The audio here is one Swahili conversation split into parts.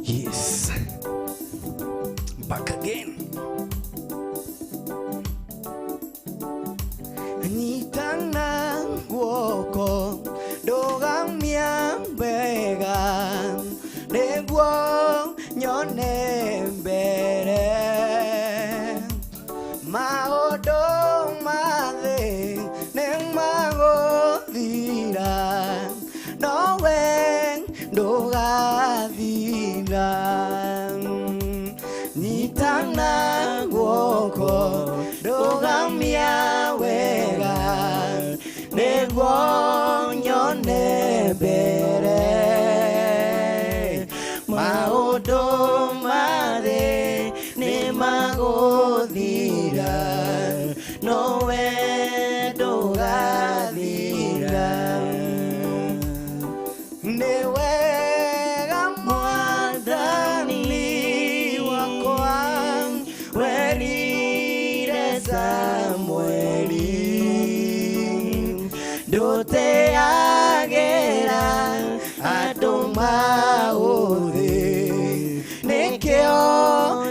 Yes, back again. Nitana guoko dogamia bega negwo nyone mbere maodo mathe nemagothira nowe ndogathira nitana guoko dogamia wega negwo nyone mbere maodo mathe nemagothira nowe ndogathira newega mwathani wakwa werire Samweli nduteagĩra andũ maũthĩ nĩkĩo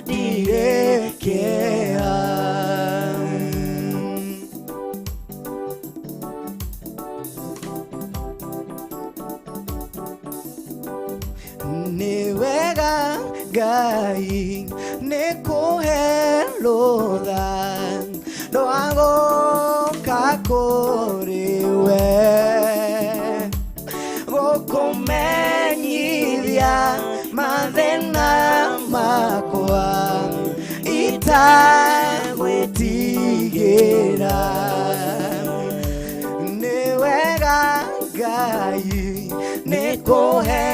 ndirĩkĩra nĩwega Ngai nĩkũhe rũtha rwa gũka kũrĩ we gũkũmenyithia mathĩna makwa itagwĩtigĩra nĩwega Ngai nĩkũhe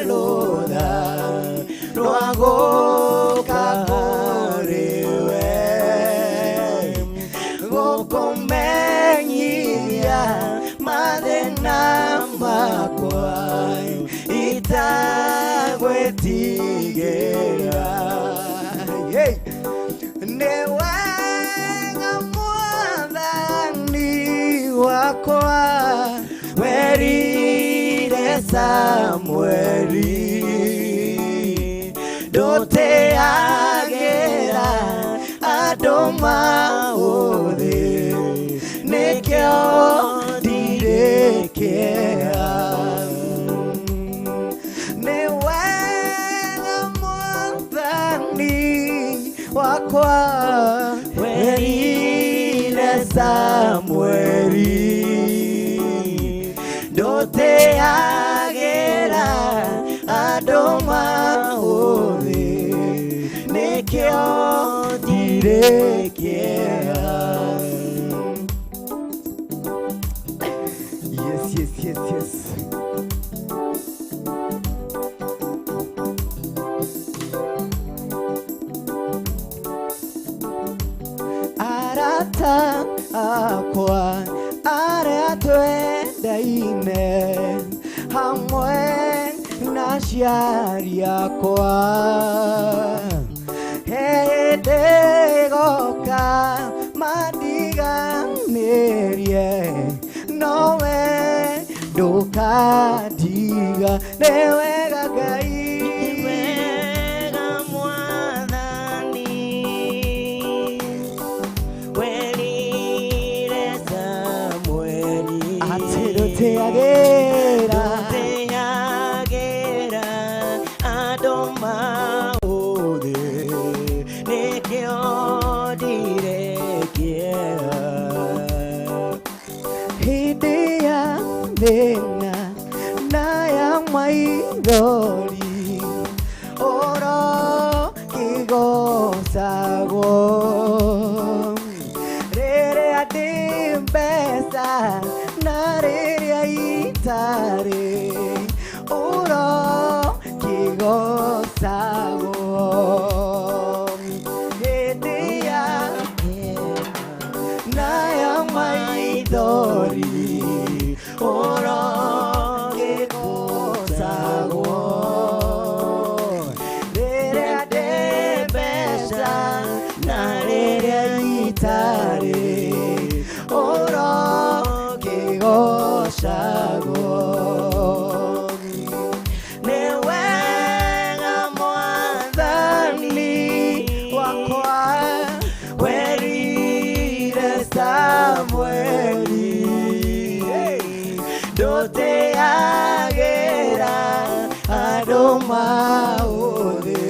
rũtha rwa gũka kũrĩ we gũkũmenyithia mathĩna makwa itagwĩtigĩra nĩwega mwathani wakwa werire Samweli nduteagĩra andũ maũthĩ nĩkĩo ndirĩkĩra nĩwega mwathani wakwa werire Samweli nduteagĩra andũ maũthĩ nĩkĩo ndirĩkĩra. Yes. Arata akwa arĩa twendaine hamwe na aciari akwa hĩndĩ ĩgoka mandiganĩrie nowe ndũkandiga nĩwega Ngai nduteagĩra andũ maũthĩ nĩkĩo maithori oro kigosago rĩrĩa ndĩ mbeca na rĩrĩa itarĩ oro kigosago hĩndĩ yake na ya maithori oro kigosago rĩrĩa ndĩ mbeca na rĩrĩa itarĩ oro kigosago nĩ wega Mwathani wakwa werire Samweli ndũtĩagĩra andũ maũthĩ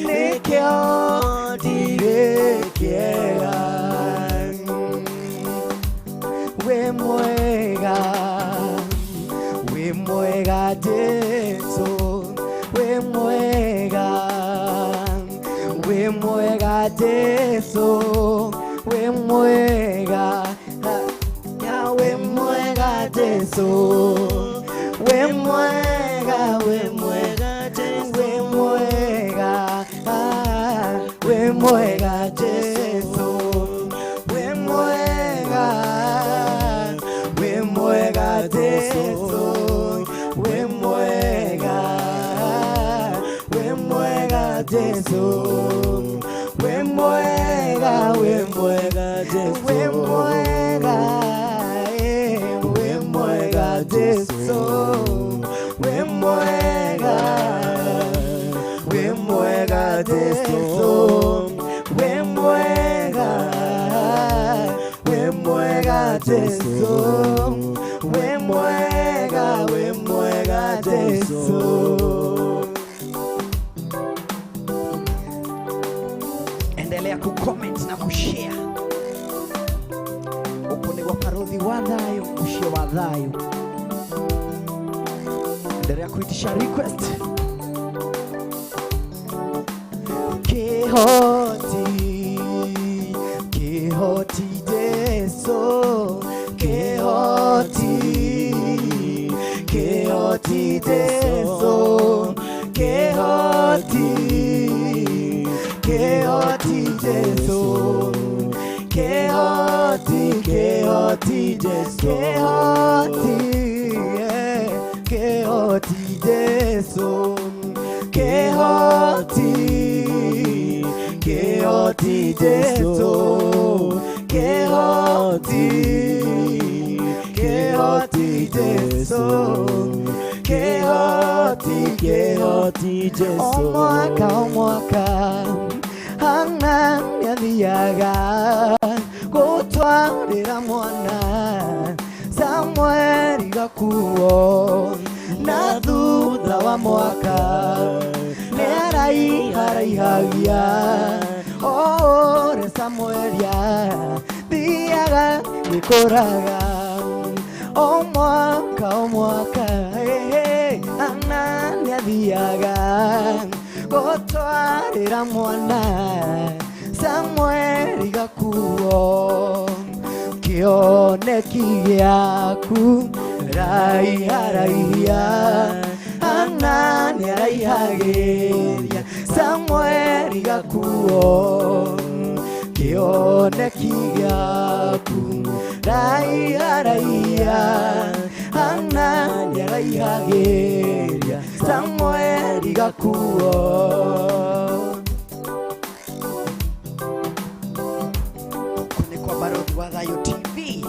nĩkĩo ndirĩ kĩega wĩ mwega Jesũ wĩ mwega Jesũ wĩ mwega ya wĩ mwega Jesũ wĩ mwega Jesũ wĩ mwega Jesũ wĩ mwega Jesũ wĩ mwega Jesũ wĩ mwega Jesũ wĩ mwega Jesũ wĩ mwega Jesũ wĩ mwega Jesũ wĩ mwega Jesũ. Endelea kucomment na kushare. Upone wa parodhi wa thayo, kushare wa thayo. Endelea kuitisha request. Kehoti Jesũ Kehoti Jesũ Kehoti Jesũ Kehoti Jesũ Kehoti Jesũ Kehoti Jesũ Kehoti Jesũ Kehoti Jesũ omwaka hana nĩathiaga gũtwarĩra mwana Samweli gakuo na thutha wa mwaka nĩaraihagia ore Samweli thiaga gĩkũraga omwaka hana nĩathiaga gũtwarĩra mwana Samweli gakuo kĩoneki gĩaku raihia hana nĩaraihagĩria Samweli gakuo kĩoneki gĩaku raihia hana nĩaraihagĩria Samweli gakuo. Kune kwa Barodi wa Thayo TV.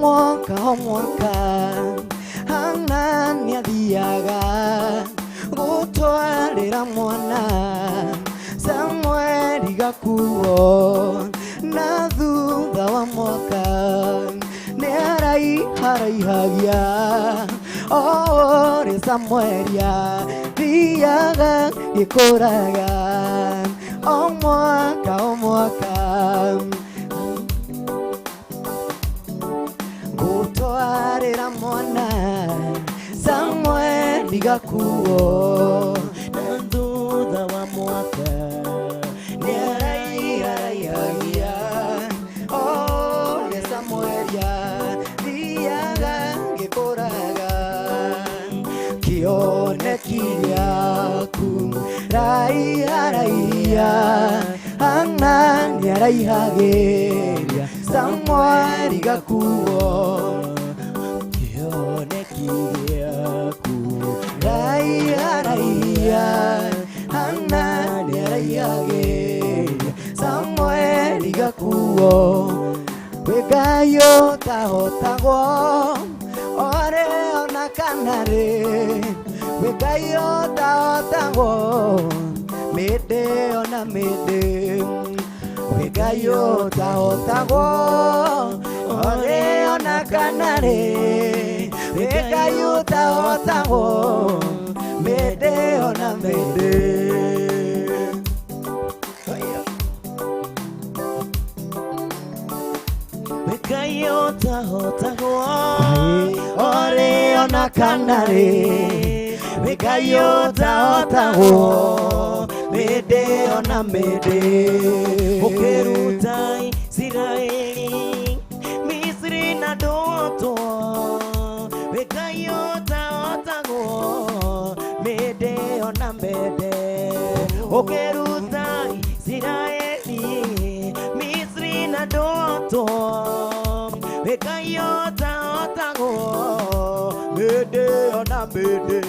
o mwaka Hana niathiaga gutwarira mwana Samueli gakuo na thutha wa mwaka Nĩaraihagia ore Samueli thiaga gĩkũraga o mwaka gutwarira mwana Samueli gakuo na thutha wa mwaka Nĩaraihagia ore Samueli thiaga gĩkũraga kĩoneki gĩaku raiharaiha Hana nĩaraihagĩria Samueli gakuo kĩoneki gĩaku raiharaiha Hana nĩaraihagĩria Samueli gakuo we Ngai ũtahotagwo ore ona kana rĩ we Ngai ũtahotagwo mĩndĩ ona mĩndĩ we Ngai ũtahotagwo ore ona kana rĩ we Ngai ũtahotagwo mĩndĩ ona mĩndĩ Ngai ũtahotagwo ore ona kana rĩ we Ngai ũtahotagwo mĩndĩ ona mĩndĩ ũkĩruta Isiraeli Misri na ndoto we Ngai ũtahotagwo mĩndĩ ona mĩndĩ ũkĩruta Isiraeli Misri na ndoto we Ngai ũtahotagwo mĩndĩ ona mĩndĩ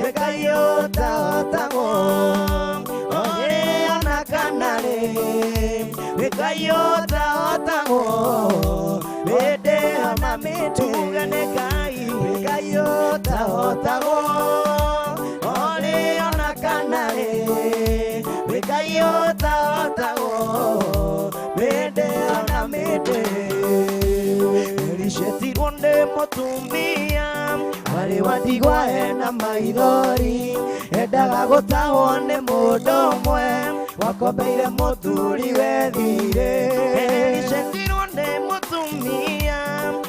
we Ngai ũtahotagwo ore ona kana rĩ we Ngai ũtahotagwo mĩndĩ ona mĩndĩ tugane Ngai we Ngai ũtahotagwo ore ona kana rĩ we Ngai ũtahotagwo mĩndĩ ona mĩndĩ Elishetirwo nĩ mũtumia warĩ wandigwa ena maithori endaga gũtahwo nĩ mũndũ ũmwe wakombeire mũthuri we thirĩ Elishetirwo nĩ mũtumia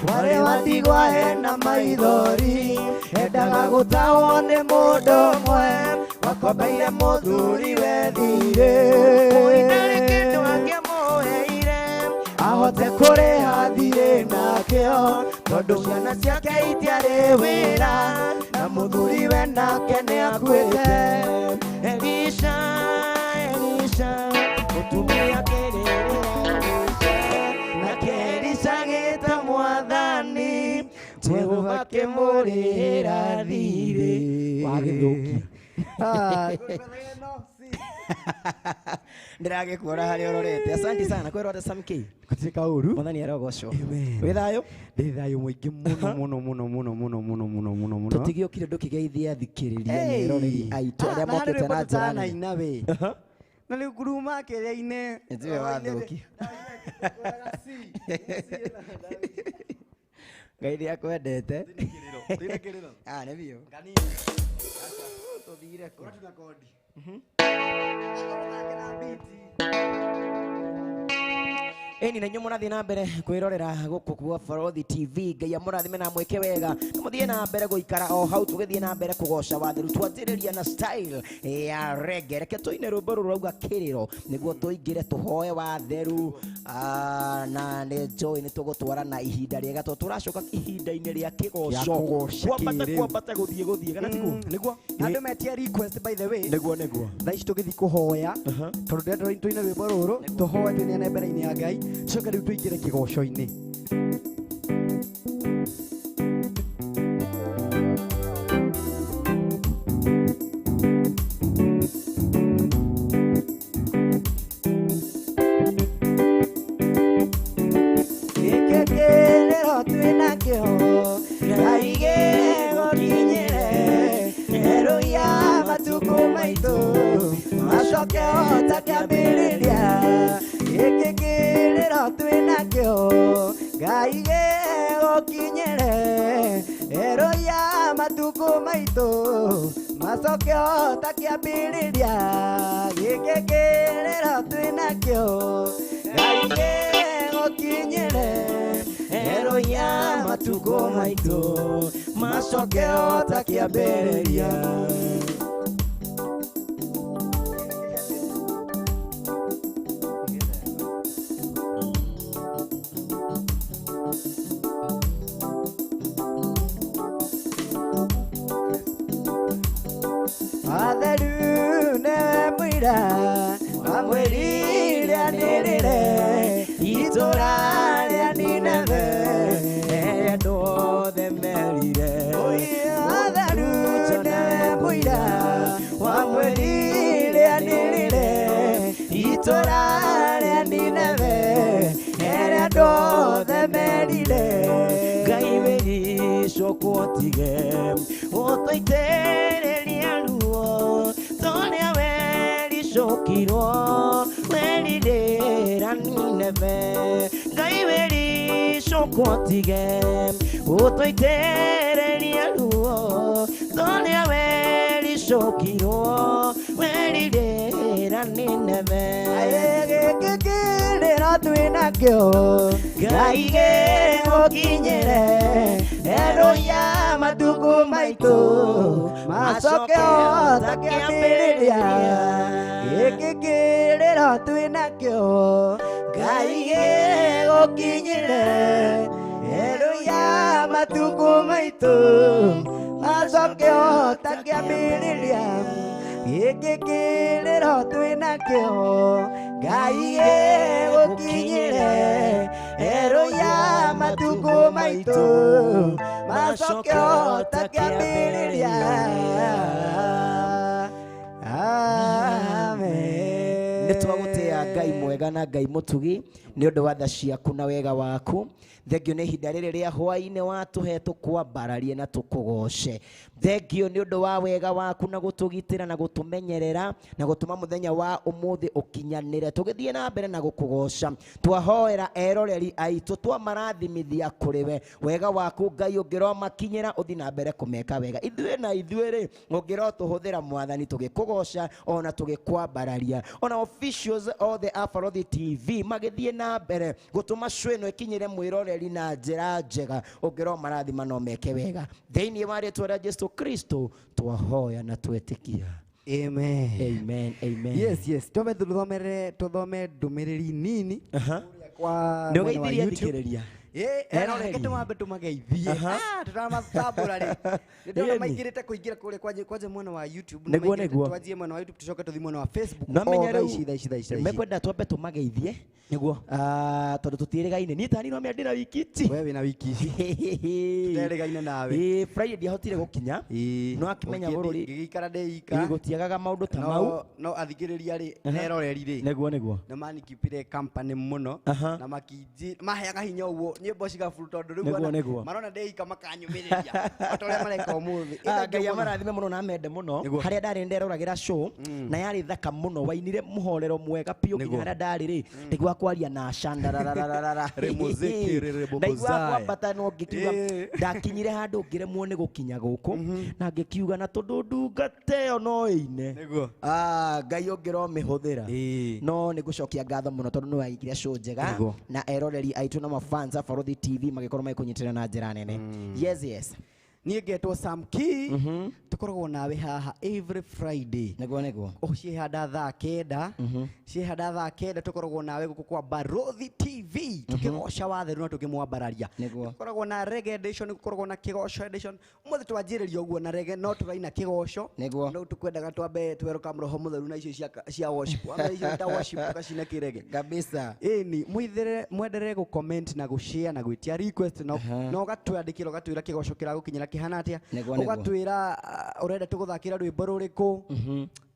warĩ wandigwa ena maithori endaga gũtahwo nĩ mũndũ ũmwe wakombeire mũthuri we thirĩ ndarĩ kĩndũ angĩmũheire ahote kũrĩha thirĩ nakĩo tondũ ciana ciake itiarĩ wĩra na mũthuri we nake nĩakuĩte Elisha mũtumia kĩrĩrĩra nake Elisha gĩta mwathani Jehova akĩmũrĩhĩra thirĩ wa gĩthũkia Ndiragĩkuora harĩa ũrorete asante sana kwĩrorete Samkei katika uru mwathani arogocwo wĩ thayũ ndĩ thayũ mũingĩ mũno tũtigĩokire ndũkĩgeithia thikĩrĩria nĩ eroreri aitũ arĩa mokĩte na njĩra nene we na rĩu nguruma kĩrĩa-inĩ nĩtiwe wathũki Ngai nĩakwendete nĩ biũ tũthire kũ Eni na nyumo nathi na mbere kwirorera guku kwa Borothi TV Ngai amurathime na mweke wega muthie na mbere guikara o hau tugithie na mbere kugoca watheru twatiriria na style ya reggae reke tuine rwimbo rurauga kiriro niguo tuingire tuhoe watheru na ne joy ni tugutwara na ihinda riega turacoka ihinda-ini ria kigoco kwambata guthie kana tiguo niguo andu metia request by the way niguo thaici tugithi kuhoya tondu ndendo tuine rwimbo ruru tuhoe tuine na mbere-ini ya Ngai coka rĩu tũingĩre kĩgoco-inĩ gĩkĩ twinakio Ngai gĩgũkinyĩre eroya matuko maitu macokio ta kĩambĩrĩria gĩkĩ kĩrĩro twinakio Ngai gĩgũkinyĩre eroya matuko maitu macokio ta kĩambĩrĩria Amwĩrire anĩrĩre itũra rĩa Nineve andũ othe merire Atharu nĩwe mũira wamwĩrire anĩrĩre itũra rĩa Nineve andũ othe merire Ngai wĩgicũkwo ũtige ũtũitĩrĩria ruo tũrĩa wericũkirwo werirĩra Nineve Ngai wericũkwo ũtige ũtũitĩrĩria ruo tũrĩa wericũkirwo werirĩra Nineve gĩkĩ kĩrĩro twĩnakĩo Ngai gĩgũkinyĩre eroya matuko maitũ macokio ta kĩambĩrĩria gĩkĩ kĩrĩro twĩnakĩo Ngai gĩgũkinyĩre eroya matuko maitũ macokio ta kĩambĩrĩria gĩkĩ kĩrĩro twĩnakĩo Ngai gĩgũkinyĩre eroya matuko maitũ macokio ta kĩambĩrĩria Amen. Nĩtwagũtĩa Ngai mwega na Ngai mũtugi nĩ ũndũ wa tha ciaku na wega waku thengio nĩ ihinda rĩrĩ rĩa hwaĩ-inĩ watũhe tũkwambararie na tũkũgoce thengio nĩ ũndũ wa wega waku na gũtũgitĩra na gũtũmenyerera na gũtũma mũthenya wa ũmũthĩ ũkinyanĩre tũgĩthiĩ na mbere na gũkũgoca twahoera eroreri aitũ twamarathimithia kũrĩ we wega waku Ngai ũngĩromakinyĩra ũthiĩ na mbere kũmeka wega ithuĩ na ithuĩ-rĩ ũngĩrotũhũthĩra Mwathani tũgĩkũgoca ona tũgĩkwambararia ona officials othe a Barũthi TV magĩthiĩ na mbere gũtũma show ĩno ĩkinyĩre mwĩroreri na njĩra njega ũngĩromarathima no meke wega thĩinĩ wa rĩtwa rĩa Jesũ Kristo twahoya na twetĩkia Amen. Amen. Amen. Yes. Tuthome ndũmĩrĩri nini kwa nĩ ũgeithirie thikĩrĩria reke tumambe tumageithie tũtamatambũra rĩ nĩndĩrona maingĩrĩte kũingĩra kũrĩa kwanja mwena wa YouTube twanjie mwena wa YouTube tucoke tũthiĩ mwena wa Facebook mekwenda twambe tumageithie nĩguo tondũ tũtiĩrĩgaine niĩ tani no mĩandĩra wiki ici we wĩna wiki ici tũtiĩrĩgaine nawe Friday ndiahotire gũkinya no akimenya bũrũri ngĩgĩikara ndĩika gũtiagaga maũndũ ta mau no athikĩrĩria rĩ neroreri rĩ nĩguo nĩ manikipire company mũno na makinji maheaga hinya ũguo nyĩmbo cigaburuta tondũ rĩu marona ndĩika makanyũmĩrĩria ũrĩa mareka ũmũthĩ Ngai amarathime mũno na mende mũno harĩa ndarĩ nderoragĩra show na yarĩ thaka mũno wainire mũhorero mwega piũ nginya harĩa ndarĩ rĩ ndaigua kwaria na shandarararara ndaigua kwambata no ngĩkiuga ndakinyire handũ ngĩremwo nĩ gũkinya gũkũ na ngĩkiuga na tondũ ndungata ĩyo no ĩine Ngai ũngĩromĩhũthĩra no nĩ gũcokia ngatho mũno tondũ nĩ waigire show njega na eroreri aitũ na mafans a Barũthi TV magĩkorwo magĩkũnyitĩrĩra na njĩra nene yes niĩ ngetwo Sam Key tukoragwo nawe haha every Friday nĩguo ciĩhanda thaa kenda tukoragwo nawe gũkũ kwa Barũthi TV tukĩgoca watheru na tũkĩmwambararia tukoragwo na reggae edition tukoragwo na kĩgoco edition ũmũthĩ twanjĩrĩria ũguo na reggae no tũraina kĩgoco no tũkwendaga twambe welcome roho mũtheru na icio cia worship ona icio ta worship tukacina kĩrege kabisa ĩni mwenderee gũcomment na gũshare na gwĩtia request no gatwandĩkĩra gatwĩra kĩgoco kĩragũkinyĩra kĩhana atĩa ũgatwĩra ũrenda tũgũthakĩra rwĩmbo rũrĩkũ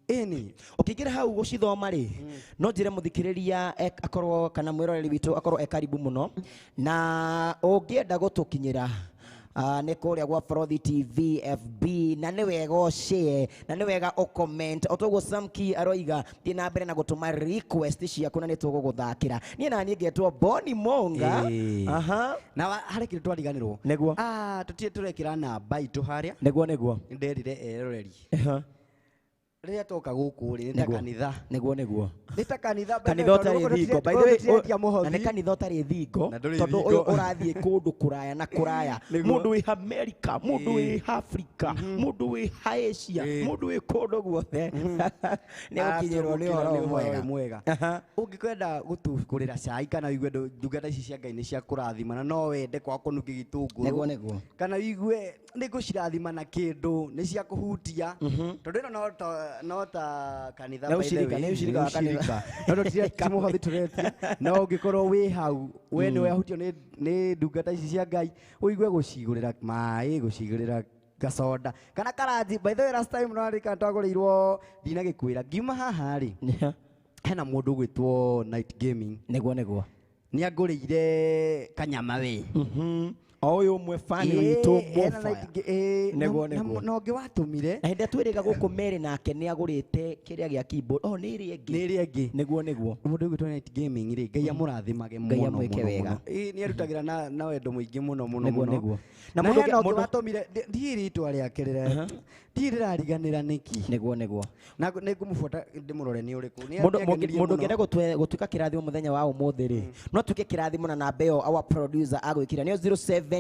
ĩni ũkĩingĩra hau gũcithoma rĩ no njĩre mũthikĩrĩria akorwo kana mwĩroreri witũ akorwo karibu mũno na ũngĩenda gũtũkinyĩra nä kå rä a gwa Borothi TV FB na nä wega å share na nä wega å comment o toguo Samki aroiga thiä na mbere na gå tå ma request ciaku na nä tå gå gå thakä ra niä naniä ngetwo Boni Monga na harä kä rä twariganä rwo nĩguo tå tiä tå rekä ra namba itå harä a nĩguo nä nderire eroreri rä rä a toka gå kå rä nä ta kanitha nĩguo nä ta kanitha ũtarĩ thingo na nĩ kanitha ũtarĩ thingo tondũ ũyũ ũrathiĩ kũndũ kũraya na kũraya mũndũ wĩ America mũndũ wĩ Africa mũndũ wĩ Asia mũndũ wĩ kũndũ guothe nĩ gũkinyĩrwo nĩ ũhoro mwega ũngĩkwenda gũtũgũrĩra cai kana wigue ndungata ici cia Ngai nĩ cia kũrathima na no wende kwa kũnungi gĩtũngũrũ kana wigue nĩ ngũcirathima na kĩndũ nĩ cia kũhutia tondũ ĩno no ta kanitha nĩ ũcirika no timuhothi turetia no ũngĩkorwo wĩ hau we nĩ wehutio nĩ ndungata ici cia Ngai ũigue gũcigũrĩra maĩ gũcigũrĩra gacoda kana karaji by the way last time no arika twagũrĩirwo ndinagĩkwĩra ngiuma haha rĩ hena mũndũ gwĩtwo Night Gaming nĩguo nĩ angũrĩire kanyama we o uyu mwe fan witũ nĩguo no ngĩ watũmire na hĩndĩ twĩrĩga gũkũ Mary nake nĩ agũrĩte kĩrĩa gĩa keyboard nĩ ĩrĩ ĩngĩ nĩguo mũndũ gwĩtwo Night Gaming rĩ Ngai amũrathimage mũno nĩ arutagĩra na wendo mũingĩ mũno na mũndũ watũmire ndiĩ rĩtwa rĩake rĩrĩa ndiĩ rĩrariganĩra nĩki nĩguo na nĩ ngũmũbuata ndĩmũrore nĩ ũrĩkũ mũndũ ũngĩenda gũtuĩka kĩrathimo mũthenya wa ũmũthĩ rĩ no tuĩke kĩrathimo na namba ĩyo our producer agwĩkĩra nĩyo 0790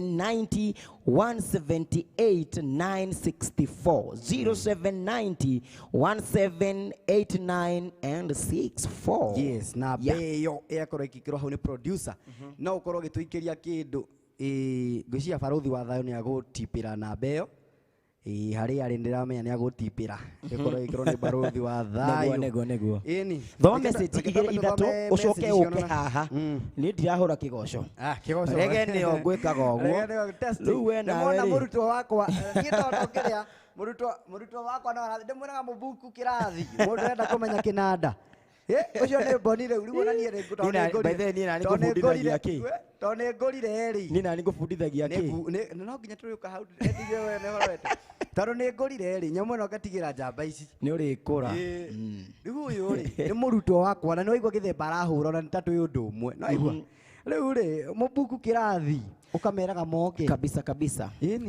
178 964 0790 1789 and 64 yes na ĩyo ĩkorwo ĩkĩkĩrwo hau nĩ producer no ũkorwo ũgĩtũikĩria kĩndũ ngwĩciria Barathi wa Thayũ nĩ agũtipĩra namba ĩyo harĩ arĩ ndĩramenya nĩ agũtipĩra ĩkorwo ĩkĩrwo nĩ Barathi wa Thayũ nĩguo ĩni thoma message igĩrĩ ithatũ ũcoke ũke haha nĩ ndirahũra kĩgoco rege nĩyo ngwĩkaga ũguo rĩu we nawe rĩ mũrutwo wakwa gĩtondo kĩrĩa mũrutwo wakwa no ndĩmwĩraga mũbuku kĩrathi mũndũ ũrenda kũmenya kĩnanda ucio nĩ Boni rĩu rĩu ona niĩ tondũ nĩ ngũrire rĩ niĩ nani ngũbundithagia kĩ no nginya tũrĩũka hau ndigwe we nĩ horete tondũ nĩ ngũrire rĩ nyamũ ĩno ngatigĩra njamba ici nĩ ũrĩkũra rĩu ũyũ rĩ nĩ mũrutwo wakwa na nĩ waigua gĩthemba arahũra na nĩ ta twĩ ũndũ ũmwe no aigua rĩu rĩ mũbuku kĩrathi ukameraga moke kabisa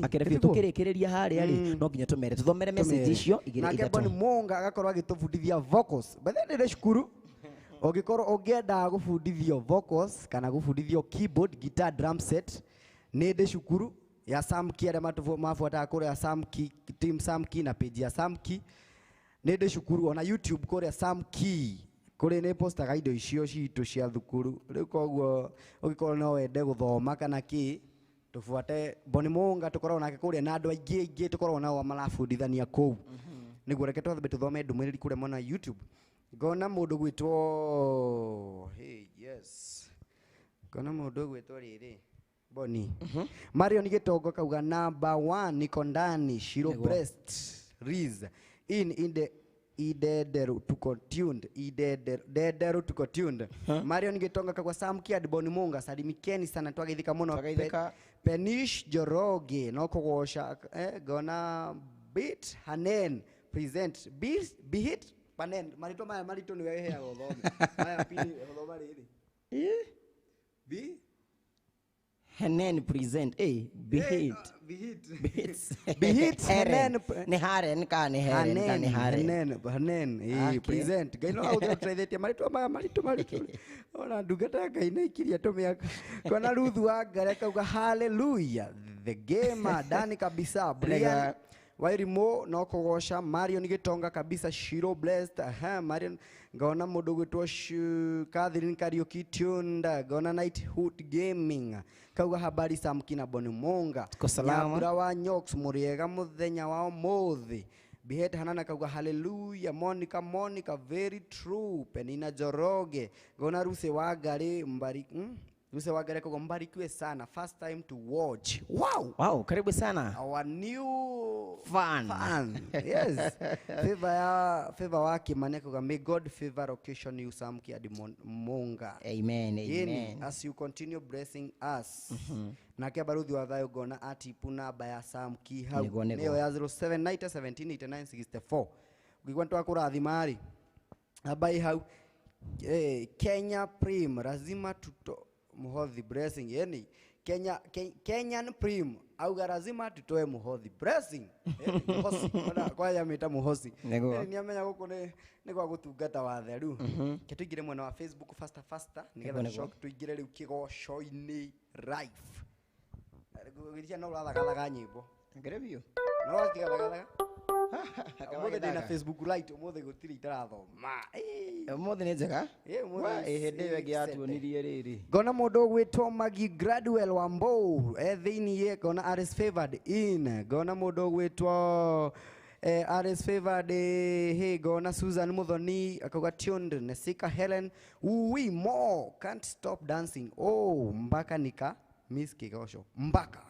akerebio tukirikiriria haria ri no nginya tumere tuthomere message icio igire ithatũ na Boni Monga agakorwo agitubundithia vocals but then ndĩ cukuru ũngĩkorwo ũngĩenda gũbundithio vocals kana gũbundithio keyboard guitar drum set nĩ ndĩ cukuru ya Samki arĩa mabuataga kũrĩa Samki team Samki na page ya Samki nĩ ndĩ cukuru ona YouTube kũrĩa Samki kuri nĩ postaga indo icio citũ cia thukuru rĩu koguo ũngĩkorwo no wende gũthoma kana kĩ tufuate Boni Monga tukorwo nake kũrĩa na andũ aingĩ tukorwo nao marabundithania kũu nĩguo reke twathambe tuthome ndũmĩrĩri kũrĩa mwena YouTube ngona mũndũ gwĩtwo ngona mũndũ gwĩtwo rĩrĩ Boni Marion Gĩtongo kauga number 1 niko ndani Shiro Breast Riz in the idederu tuko tuned Marion Gĩtongo kagwa Samki and Boni Monga salimikeni sana twagithika muno Penish Joroge no kugosha gona beat Hanen present be hit panen marito ni wewe ya gothome maya pili gothoma riri be Hanen present be hit Hanen ni Haren ka ni Hanen present Ngai no autrethetie marito ona ndungata Ngai na ikiria tumiaka kona Ruthu wa Ngare kauga hallelujah the gamer Dani kabisa Brian Wairimo no kugosha Marion Gĩtonga kabisa Shiro Blessed Marion ngona mũndũ gwĩtwo Catherine Kariuki Tunda ngona Night Hood Gaming kauga habari Samki na Boni Monga Nyambura wa Nyox Muriega muthenya wa ũmũthĩ Bihet Hanana kauga hallelujah Monica very true Penina Joroge ngona Ruse wa Ngari Lucy Wangare kogo mbarikiwe sana. First time to watch. Wow. Wow, karibu sana. Our new fan. Yes. Favor wake maneko may God favor occasion you Samki hadi Munga. Amen. Amen. As you continue blessing us. Na kia baruthi wa thayo gona ati puna baya Samki hau. Neo ya 0790178964. Ngigwa ntwa kurathimari. Abai hau. Kenya Prim lazima tuto muhodhi blessing yani Kenyan Prim au lazima tutoe muhodhi blessing muhosi kwa ya meta muhosi ni amenya guko ni kwa gutungata wa theru kituigire mwena wa Facebook faster nigetha shock tuigire riu kigoco-ini live gwitia no urathagaga nyimbo ngere bio no watigagaga Omothe ndina Facebook Lite omothe gutiri itarathoma omothe ni njega hende yo ngi atuonirie riri ngona mundu gwitwo Magi Gradwell Wambo thiini ye ngona Aris Favored in ngona mundu gwitwo Aris Favored hey ngona Susan Muthoni akauga tuned Nesika Helen we more can't stop dancing mpaka nika miss kigosho mpaka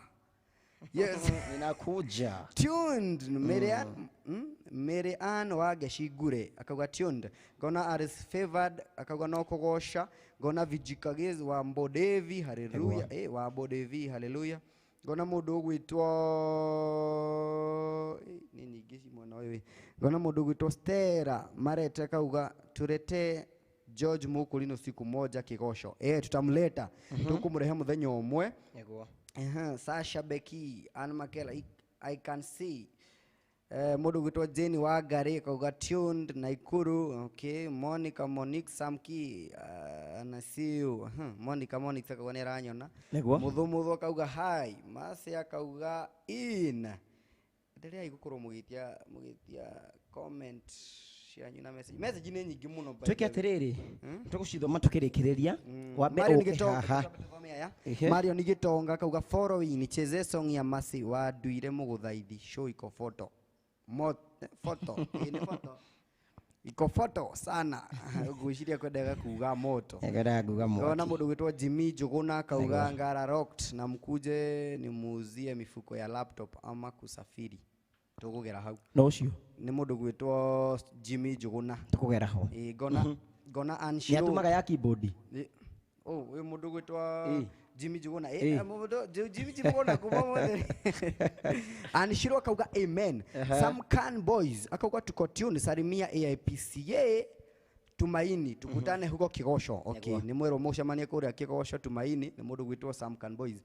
yes inakuja tuned Marian wage shigure akauga tuned ngona Aris Favored akauga no kugosha ngona Vijikagezi wa Mbodevi haleluya wa Mbodevi haleluya ngona mundu gwitwo nini gici mwana wewe ngona mundu gwitwo Stella Marete akauga turete George Mukulino siku moja kigosho tutamleta tukumrehe muthenya umwe yego Sasha Becky Anna Makela I can see mundu gwitwo Jane Wangare kauga tuned Naikuru okay Monique Samki anasiu Monique akauga ni ranyona muthu akauga hi Masi akauga in nderia igukuru mugitia comment cianyu na message ni nyingi muno tweke atiriri tugucithoma tukirikireria wa mbere ukihaha Mario Nigitonga kauga following cheze song ya Masi wa Nduire Muguthaithi show iko photo photo ni photo iko photo sana gwiciria kwendaga kuga moto ngona mundu gwitwo Jimmy Njuguna kauga Ngara rocked na mkuje ni muuzie mifuko ya laptop ama kusafiri tugugera hau no cio ni mundu gwitwo Jimmy Njuguna tugugera ho ngona Anshiro ni atumaga ya keyboard we mundu gwitwa Jimmy Njuguna mundu Jimmy Njuguna kuma mothe Anshiro akauga amen some can boys akauga tuko tune salimia AIPCA Tumaini tukutane huko Kigosho okay ni mwero mucemanie kuria Kigosho Tumaini ni mundu gwitwo some can boys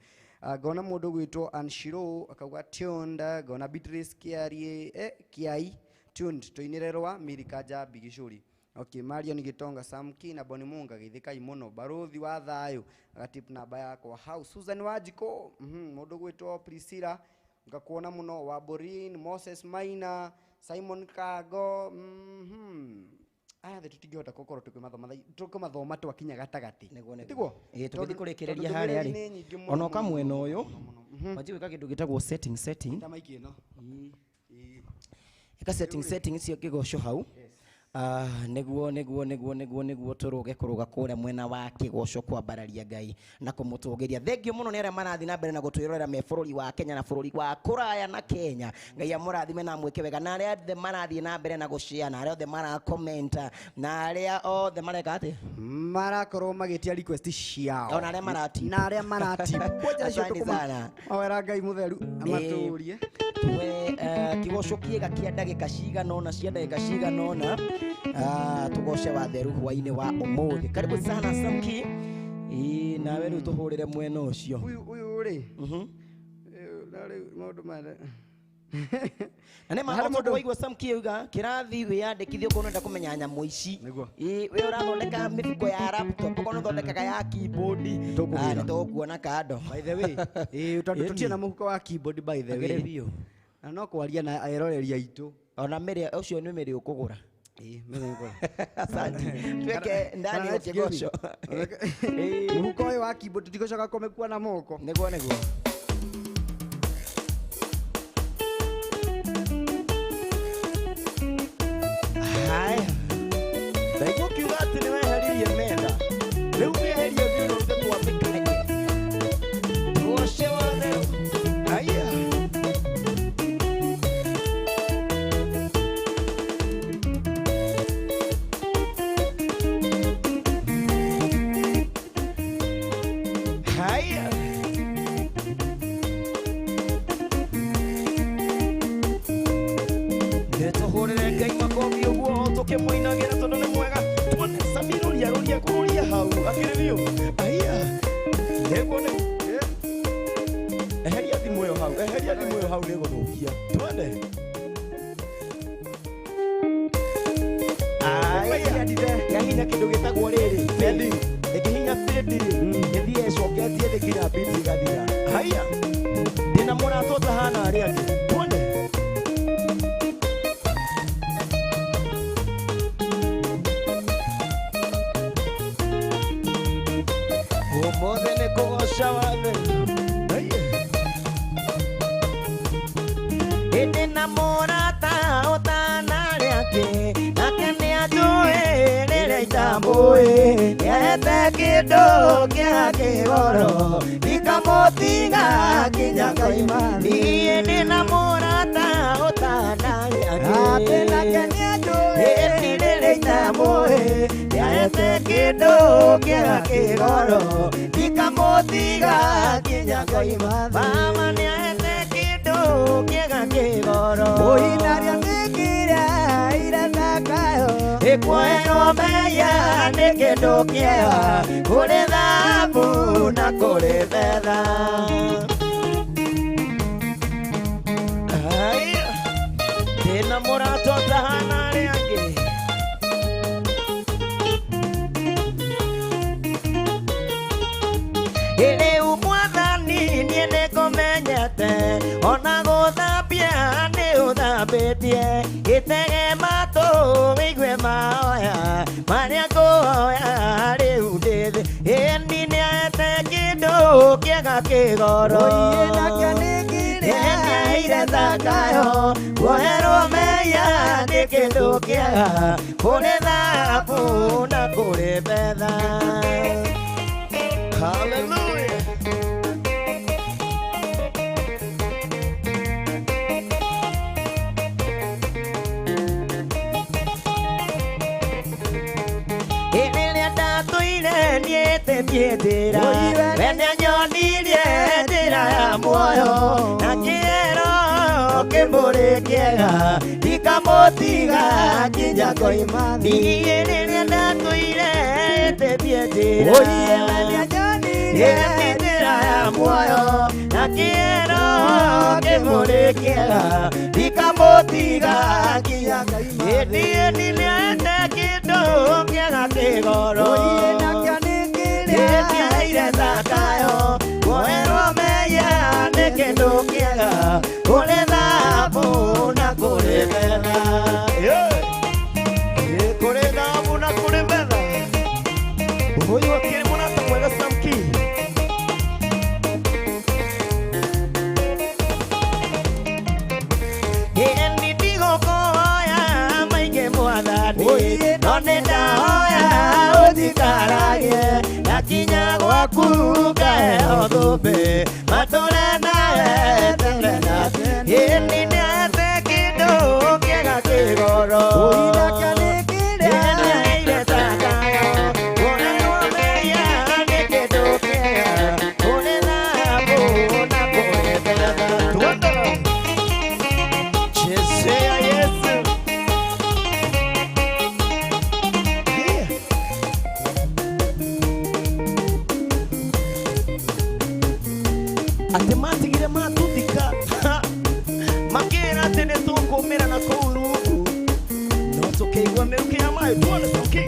ngona mundu gwitwo Anshiro akauga tuned ngona Beatrice Kiai tuned tuinirerwa Mirika Jambi Gicuri okay Mario Nigitonga Samki na Boni Munga githikai muno baruthi wa thayo agatip namba yakwa hau Susan Wajiko mundu gwitwo Priscilla ngakuona muno wa Borin Moses Maina Simon Kago tutigihota gukoro tukimathoma twakinya gatagati tiguo tugithi kurikireria haria ari ona kamwena uyu waji wika kindu gitagwo setting tamaiki ino ika setting cio kigosho hau niguo turuge kuruga kuria mwena wa Kigosho kwambararia Ngai na kumutugiria thengio muno ni aria marathi na mbere na gutwirorera me bururi wa Kenya na bururi wa kuraya na Kenya Ngai amurathime na mwike wega na aria othe marathi na mbere na gushare na aria othe mara comment na aria othe mareka ati marakorwo magitia request ciao ona aria marati na aria marati koja cio tukuma awera Ngai mutheru amaturie we Kigosho kiega kia ndagika cigana ona cia ndagika cigana ona tugoshe wa theru hwaine wa umuthi karibu sana Samki nawe riu tuhurire mwena ucio uyu ri nari maundu mare ane mahoto kuigwa Samki yuga kirathi wiyandikithio kono nda kumenya nyamu ici we urathondeka mifuko ya laptop kono thondekaga ya keyboard ni tukuona kado by the way tutie na mufuko wa keyboard by the way na no kwaria na aeroreria itu ona mere ucio ni mere ukugura mimi ngora asante tweke ndani ya Kigosho mufuko wa keyboard tutigoshoka komekua na moko niguo haya ndio kiuga ati ni weherie menda riu weherie ndio ndio kwambika Haya. Netohorere Ngai makomi uguo tukimuinagira tondu ni mwega. Tuone Samira ruria kururia hau akiririo. Haya. Ndegone. Eheria thimu yo hau. Eheria thimu yo hau ni guthukia. Tuone. Yahinya kindu gitagwo riri bendi ikihinya bendi ithie icoketie thikira bendi gathira. Haya ndina murato tahana ari angi tuone umothe ni kugoca wathe. Ndina murata utanari angi Tambue yete kido kia kigoro nikamotiga kinya kaima ni nina murata utana yake na kenya joe nile tambue yete kido kia kigoro nikamotiga kinya kaima mama ni yete kido kia kigoro oinaria nikira ira nakayo Ekweno meya nikindu kiega kuri thahabu na kuri betha. Ndina murato tahana ari angi riu mwathani nie nikumenyete ona guthambia ni uthambitie gitege matu wigue maoya maria nguoya riu ndithi ini niete kindu kiega kigoro ire thakayo kuherwo meya ni kindu kiega kuri thahabu na kuri betha. Hallelujah. Nietetietira wene nyonirie njira ya muoyo na kiero kimburi kiega ndikamutiga kinya koima niĩ rĩrĩa ndatuire etetie njĩra wene nyonirie njĩra ya muoyo na kiero kimburi kiega ndikamutiga kinya koima niĩ niliende kĩndũ kĩega kĩgoro ire thakayo kuherwo meya ni kindu kiega kuri thahabu na kuri betha. Kuri thahabu na kuri betha. Huyu akiri murata mwega Samki. Ni ndigukuhoya maingi mwathani no nindahoya uthikaragie kinya gwaku ngaheo thũmbĩ matũre nawe tene na tene ini nĩete kĩndũ kĩega kĩgoro ire thakayo kuherwo meya nĩ kĩndũ kĩega kũrĩ thahabu na kũrĩ betha. Tuondono chezea Yesu. Ati matigire matuthika makira ati ni tukumira na kuu rungu no tukiigua mĩrukĩ ya maĩ tuone Samki.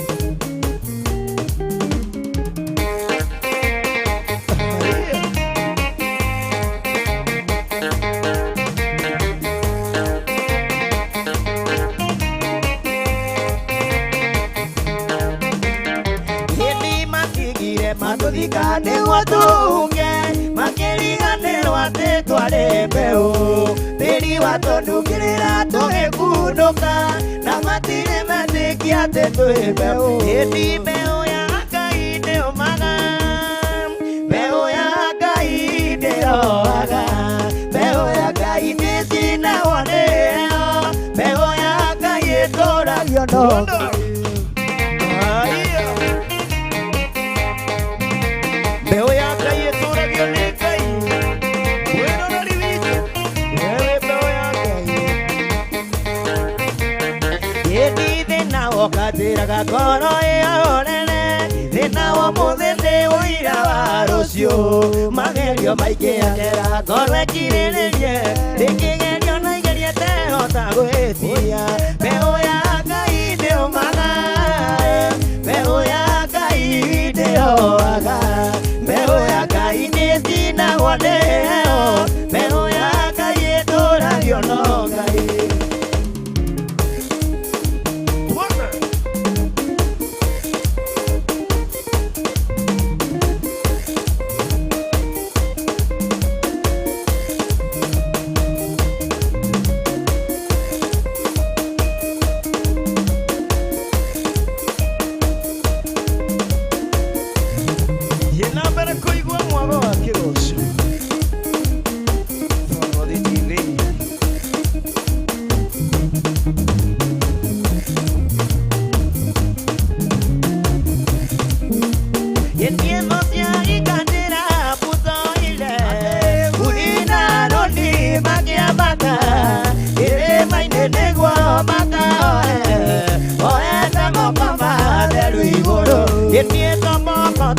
Hĩndĩ matigire matuthika nĩguo tunge makĩriganĩrwo atĩ twarĩ mbeũ tĩri watũnungĩrĩra tũgĩkunũka na matirĩ metĩkia atĩ twĩ mbeũ ĩndĩ mbeũ ya Ngai ndĩũmaga mbeũ ya Ngai ndĩroaga mbeũ ya Ngai ndĩcinagwo nĩyo mbeũ ya Ngai ĩtũũragio no mbeũ ya Ngai Ngĩkĩra ngoro ĩyo nene thĩna wa mũthĩ ũira wa rũciũ magerio maingĩ akera ngoro ĩkirĩrĩrie rĩngĩgerio na igerie tehota gwĩtiria mbeũ ya Ngai ndĩũmaga mbeũ ya Ngai ndĩyoaga mbeũ ya Ngai nĩcinagwo nĩ heho mbeũ ya Ngai ĩtũragio no Ngai.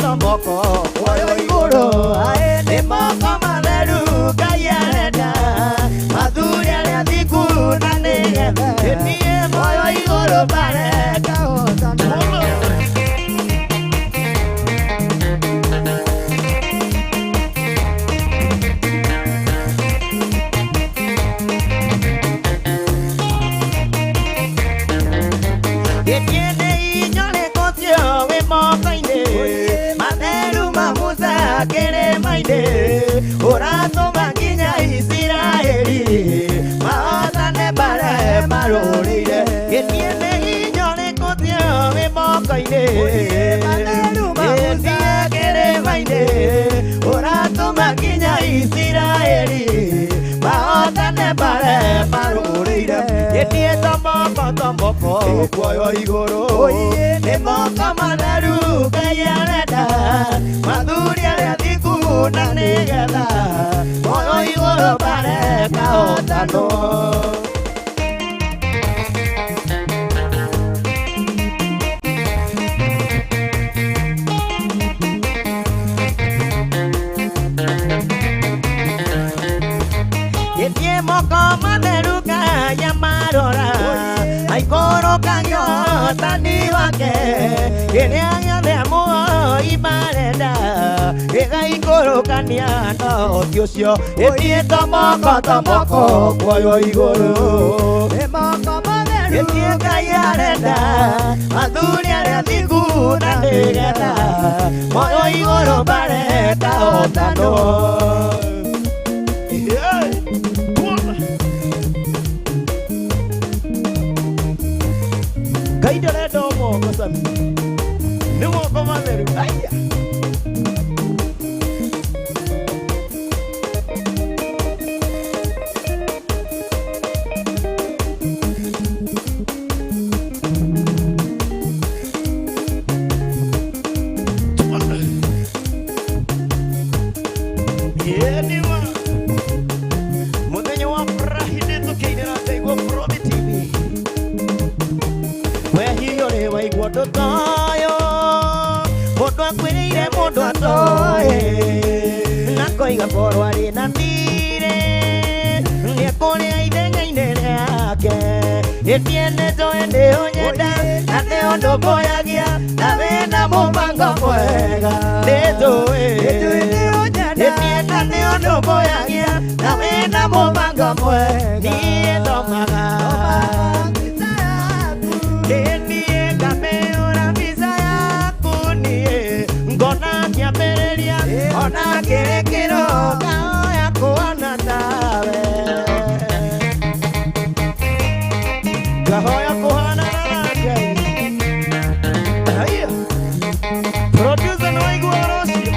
Tomoko oyo iguru aende moko matheru Ngai arenda mathuri arĩa thiku na nĩgetha niĩ moyo igũrũ bareka hotana. Uratũma nginya Isiraeli mahotane bare marũrĩire gĩthiĩ nĩ hinya ũrĩkũtio wĩ moko-inĩ gĩthiĩ kĩrĩma-inĩ uratũma nginya Isiraeli mahotane bare marũrĩire gĩthiĩ tomoko kuoyo igũrũ nĩ moko matheru Ngai arenda mathuri arĩa thiku na nĩgetha moyo igũrũ bareka hotano. Gĩthiĩ moko matheru Ngai amarora aikũrũkagio ũhotani wake kĩrĩa gĩothe muoyi marenda gĩgaikũrũkania na ũhoti ũcio gĩthiĩ tomoko kuoyo igũrũ nĩ moko matheru gĩthiĩ Ngai arenda athuri arĩa thiku na nĩgetha moyo igũrũ bareka hotano. Ngai ndarenda moko sami nĩ moko matheru aya. Mũthenya wa Friday tũkĩinĩra Ndaigua Promi TV wehiyo nĩ waigua ũndũ ta ũyũ mũndũ akwĩrĩire mũndũ atoĩ na koiga korwo arĩ na thirĩ nĩekũrĩa ithenya-inĩ rĩake gĩthiĩ nĩnjũĩ nĩ ũnyenda na nĩ ũndũ mbũyagia na wĩna mũbango mwega nĩnjũĩ nĩ ũnyenda gĩthiĩ na nĩ ũndũ mbũyagia na wĩna mũbango mwega niĩ thomaga ona kĩrĩkĩro kaoya kuona tawe kahoya kuhana na Ngai haya producer no igua rocio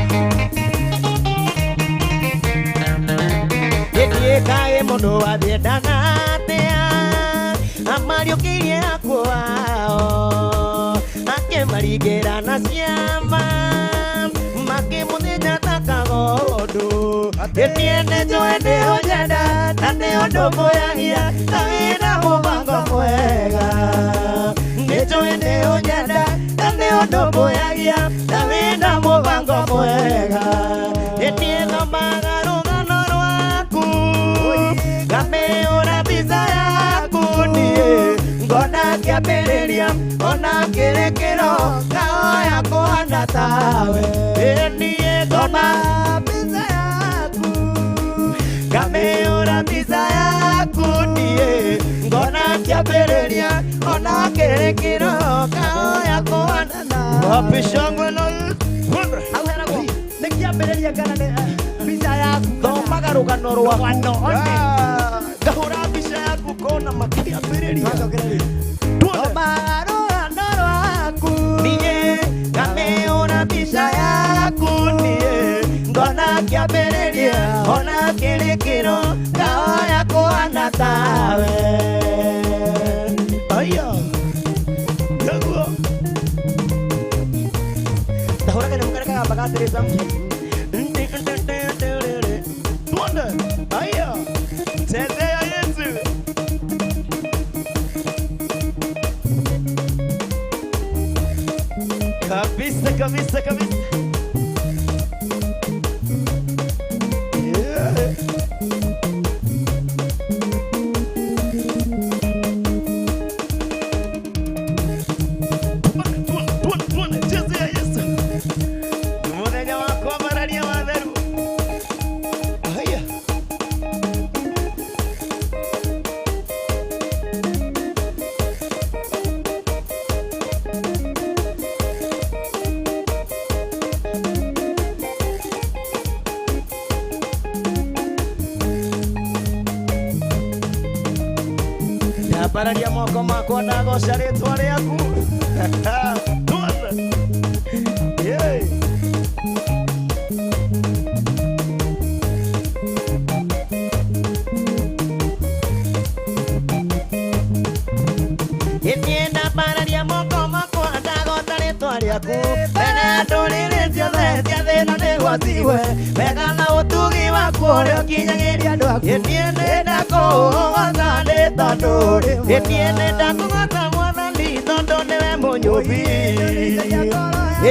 gĩthiĩ kaĩ mũndũ wathiendana atĩa amariũkĩirie akwao akĩmaringĩra na ciama makĩmũthĩnja ta kagondu gĩthiĩ nĩnjũĩ nĩ ũnyenda na nĩ ũndũ mbũyagia na wĩna mũbango mwega nĩtwende ũnyenda na nĩ ũndũ mbũyagia na wĩna mũbango mwega nĩniĩ thomaga rũgano rwaku ngamĩũra mbica yaku niĩ ngona kĩambĩrĩria ona kĩrĩkĩro ngahoya kũhana tawe niĩ thomaga mbica yaku ngamĩũra mbica yaku niĩ ngona kĩambĩrĩria ona kĩrĩkĩro ngahoya kũhana nawe wapi shangwe na hau heragwo nĩ kĩambĩrĩria kana nĩ mbica yaku thomaga rũgano rwaku ngahũra mbica yaku kona makĩambĩrĩria thomaga rũgano rwaku niĩ ngamĩũra mbica yaku niĩ ngona kĩambĩrĩria ona kĩrĩkĩro ngahoya kũhana tawe aya naguo ndahũra kanyamũ karĩa kagamba gatirĩca tuone aya tendea Yesu kabisa kabisa kabisa Ndambararia moko makwa ndagoca rĩtwa rĩaku niĩ ndambararia moko makwa ndagoca rĩtwa rĩaku mbere ndũrĩrĩ ciothe cia thĩna nĩgwatiwe wega na ũtugi waku ũrĩa ũkinyagĩria andũ aku niĩ nĩndakũgoca nĩ tondũ niĩ nĩndakũgoca Mwathani tondũ nĩwe mũnyũmbi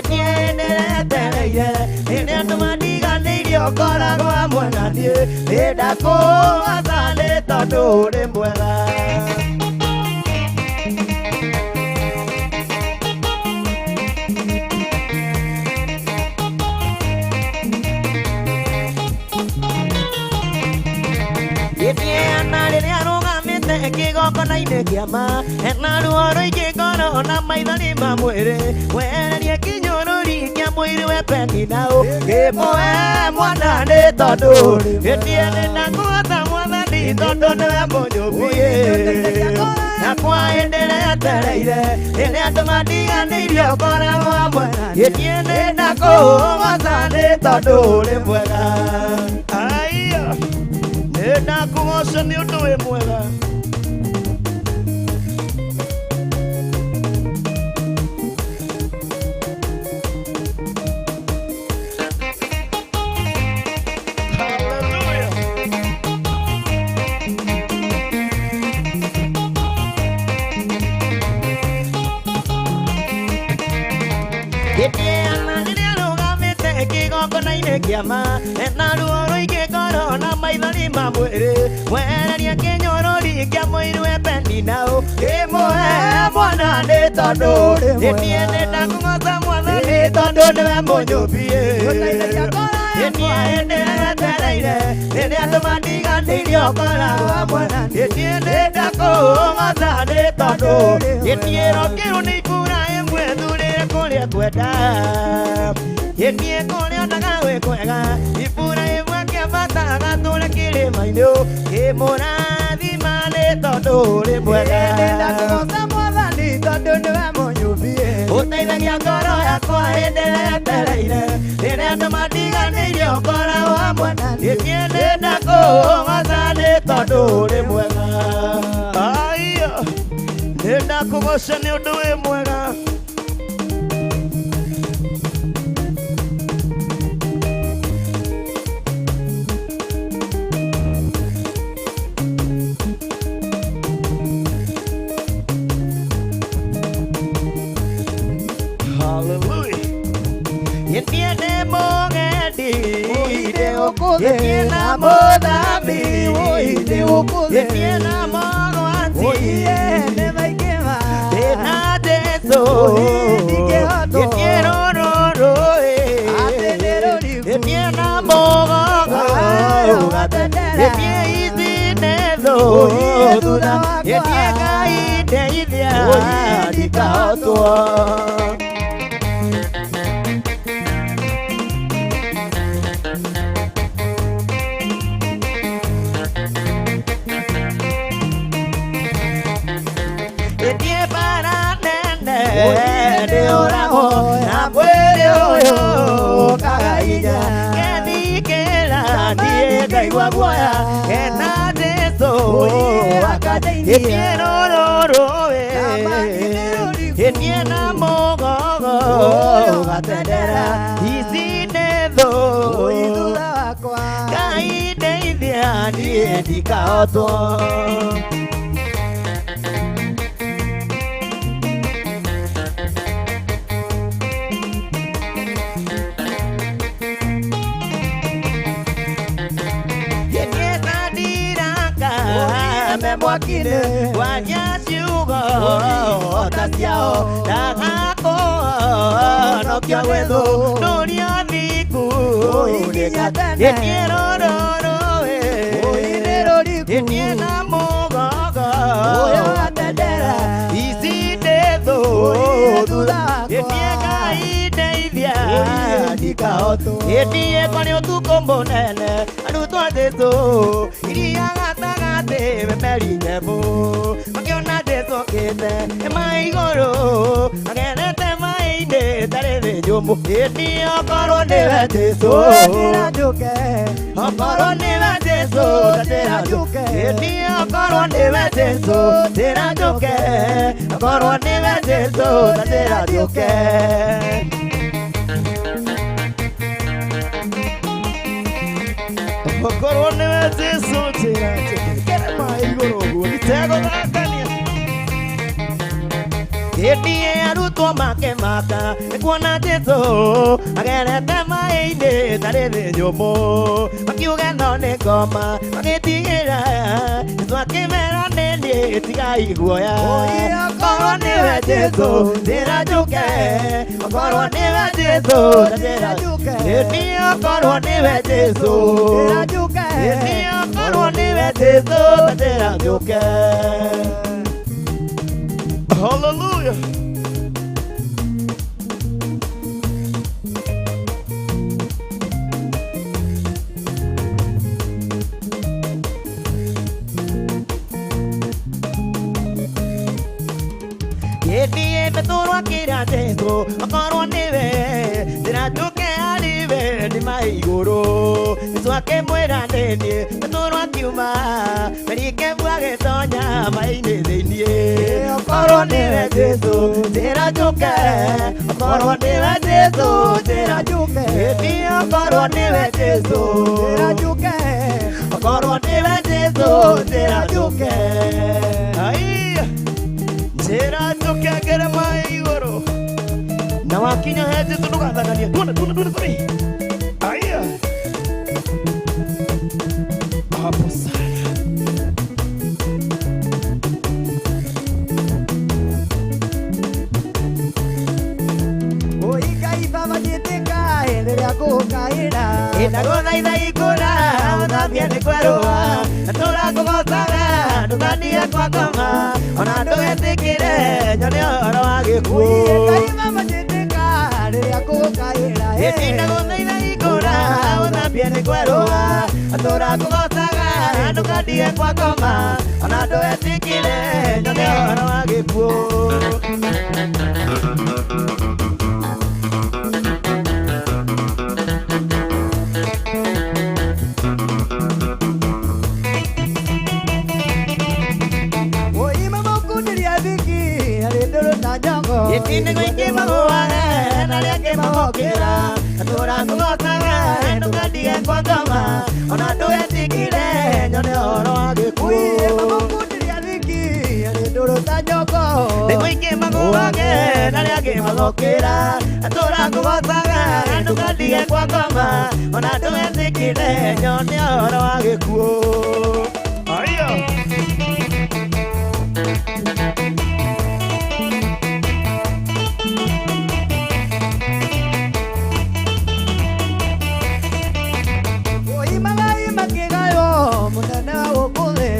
niĩ nĩretereire rĩrĩa andũ mandiganĩirie ũkoragwo hamwe na niĩ nĩndakũgoca nĩ tondũ ũrĩ mwega rĩrĩa rũgamĩte kĩgongona-inĩ kĩa ma hena ruo rũingĩ ngoro na maithori ma mwĩrĩ wehererie kĩnyũrũri kĩa mwĩrĩ we pendi naũ kĩmũhe mwana nĩ tondũ niĩ nĩndakũhota Mwathani tondũ nĩwe mũnyũmbi nakwa hĩndĩ ĩrĩa etereire rĩrĩa andũ mandiganĩirie ũkoragwo hamwe niĩ nĩndakũgoca nĩ tondũ ũrĩ mwega nĩndakũgoca nĩ ũndũ wĩ mwega kĩgongona-inĩ kĩa ma hena ruo rũingĩ ngoro na maithori ma mwĩrĩ wehererie kĩnyũrũri kĩa mwĩrĩ we pendi naũ kĩmũhe mwana nĩ tondũ niĩ nĩndakũgoca Mwathani tondũ nĩwe mũnyũmbi niĩ hĩndĩ ĩrĩa etereire rĩrĩa andũ mandiganĩirie ũkoragwo hamwe niĩ nĩndakũgoca nĩ tondũ gĩtiĩro kĩu nĩ Iburahĩmu ethurĩre kũrĩa kwenda niĩ kũrĩa onaga gwĩ kwega Iburahĩmu akĩambata agatũũra kĩrĩma-inĩ kĩmũrathima nĩ tondũ ũrĩ mwega nĩndakũgoca Mwathani tondũ nĩwe mũnyũmbi ũteithagia ngoro yakwa hĩndĩ ĩrĩa etereire rĩrĩa andũ mandiganĩirie ũkoragwo hamwe niĩ nĩndakũgoca nĩ tondũ ũrĩ mwega nĩndakũgoca nĩ ũndũ wĩ mwega Yetiena modami Yetiena mogwanti Tena deso Yetiena roro Yetiena mogogo Yetiena izinezo Yetiena ideidea Dikaotua de oramo na puede oyo kagaija que que la diega iguaguaya que na de so que quiero roro que tiene mogo gatera y si de do kai de idea ni dikaoto Mwakine wanyashugo otasiao dagako no kiawedo noria niku yetiero roro yetiena mogogo isidedo yetiega ideidea dikaoto yetie kwanyo tukombonene anutwa deso iriagata me meri nebo Magiona deso kete maigoro Agenete mainde tare de jomo Eti okoro neve deso Tera juke Okoro neve deso Tera juke Eti okoro neve deso Tera juke Okoro neve deso Tera juke Okoro neve deso Tera juke Eti aruto make maka Ekuona teso Agere tema eide Tare de jomo Makiuga no ne goma Makitigera Isu akimera nende Tiga iguoya Okoro niwe teso Tera juke Okoro niwe teso Tera juke Eti okoro niwe teso Tera juke Eti okoro niwe teso Tera juke Hallelujah. Yeti betoro akira teso okoro nive Tera juke alive Ni maigoro Isu ake muera nene Betoro akiuma Merike buage tonya Maine denie Okoro nive teso Tera juke Okoro nive teso Tera juke Yeti okoro nive teso Tera juke Okoro nive teso Tera juke Ai Tera juke agere maigoro Na wakinya hete tunuka dhagania Tuna sari Aya Hapo sana Oika ibaba jeteka Ele ya kukaira Ina gona ida ikura Ona viene kueroa Natura kumosaga Nukania kwa koma Ona ndugetikire Nyone oro agiku Oika ibaba jeteka Ele ya kukaira Ina gona ida ikura Ona viene kueroa Natura kumosaga Nukania kwa koma Ona ndugetikire Nyone oro agiku Yetine goike magoare, nalia ke magokera, atora kugosaga, nukadie kwa kama, ona doe tikire, nyone oro agikuye magokudiria viki, alidoro tajoko. Goike magoare, nalia ke magokera, atora kugosaga, nukadie kwa kama, ona ndwĩtĩkĩre nyone ũhoro wa gĩkuũ. Aiyo.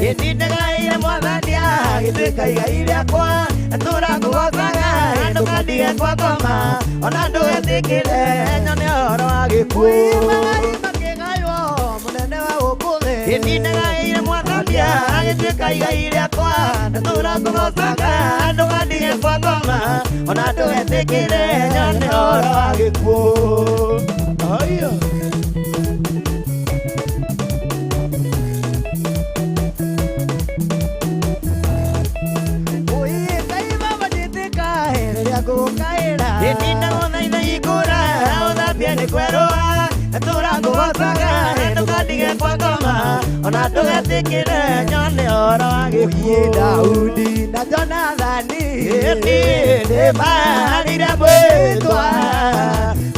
Gĩtindagaire mwathania gĩtuĩka igai rĩakwa tũrakũgocaga ndũkandige kwa ngoma ona ndwĩtĩkĩre nyone ũhoro wa gĩkuũ. Gĩtindagaire mwathania gĩtuĩka igai rĩakwa tũrakũgocaga ndũkandige kwa ngoma ona ndwĩtĩkĩre nyone ũhoro wa gĩkuũ. Aiyo. Gĩtinda gũthaitha ikũra ũthambie nĩ kwerũa tũrakũgocaga ndũkandige kwa ngoma ona ndũgetĩkĩre nyone ũhoro wa gĩkuũ. Daudi na Jonathani nĩmarire mwĩtwa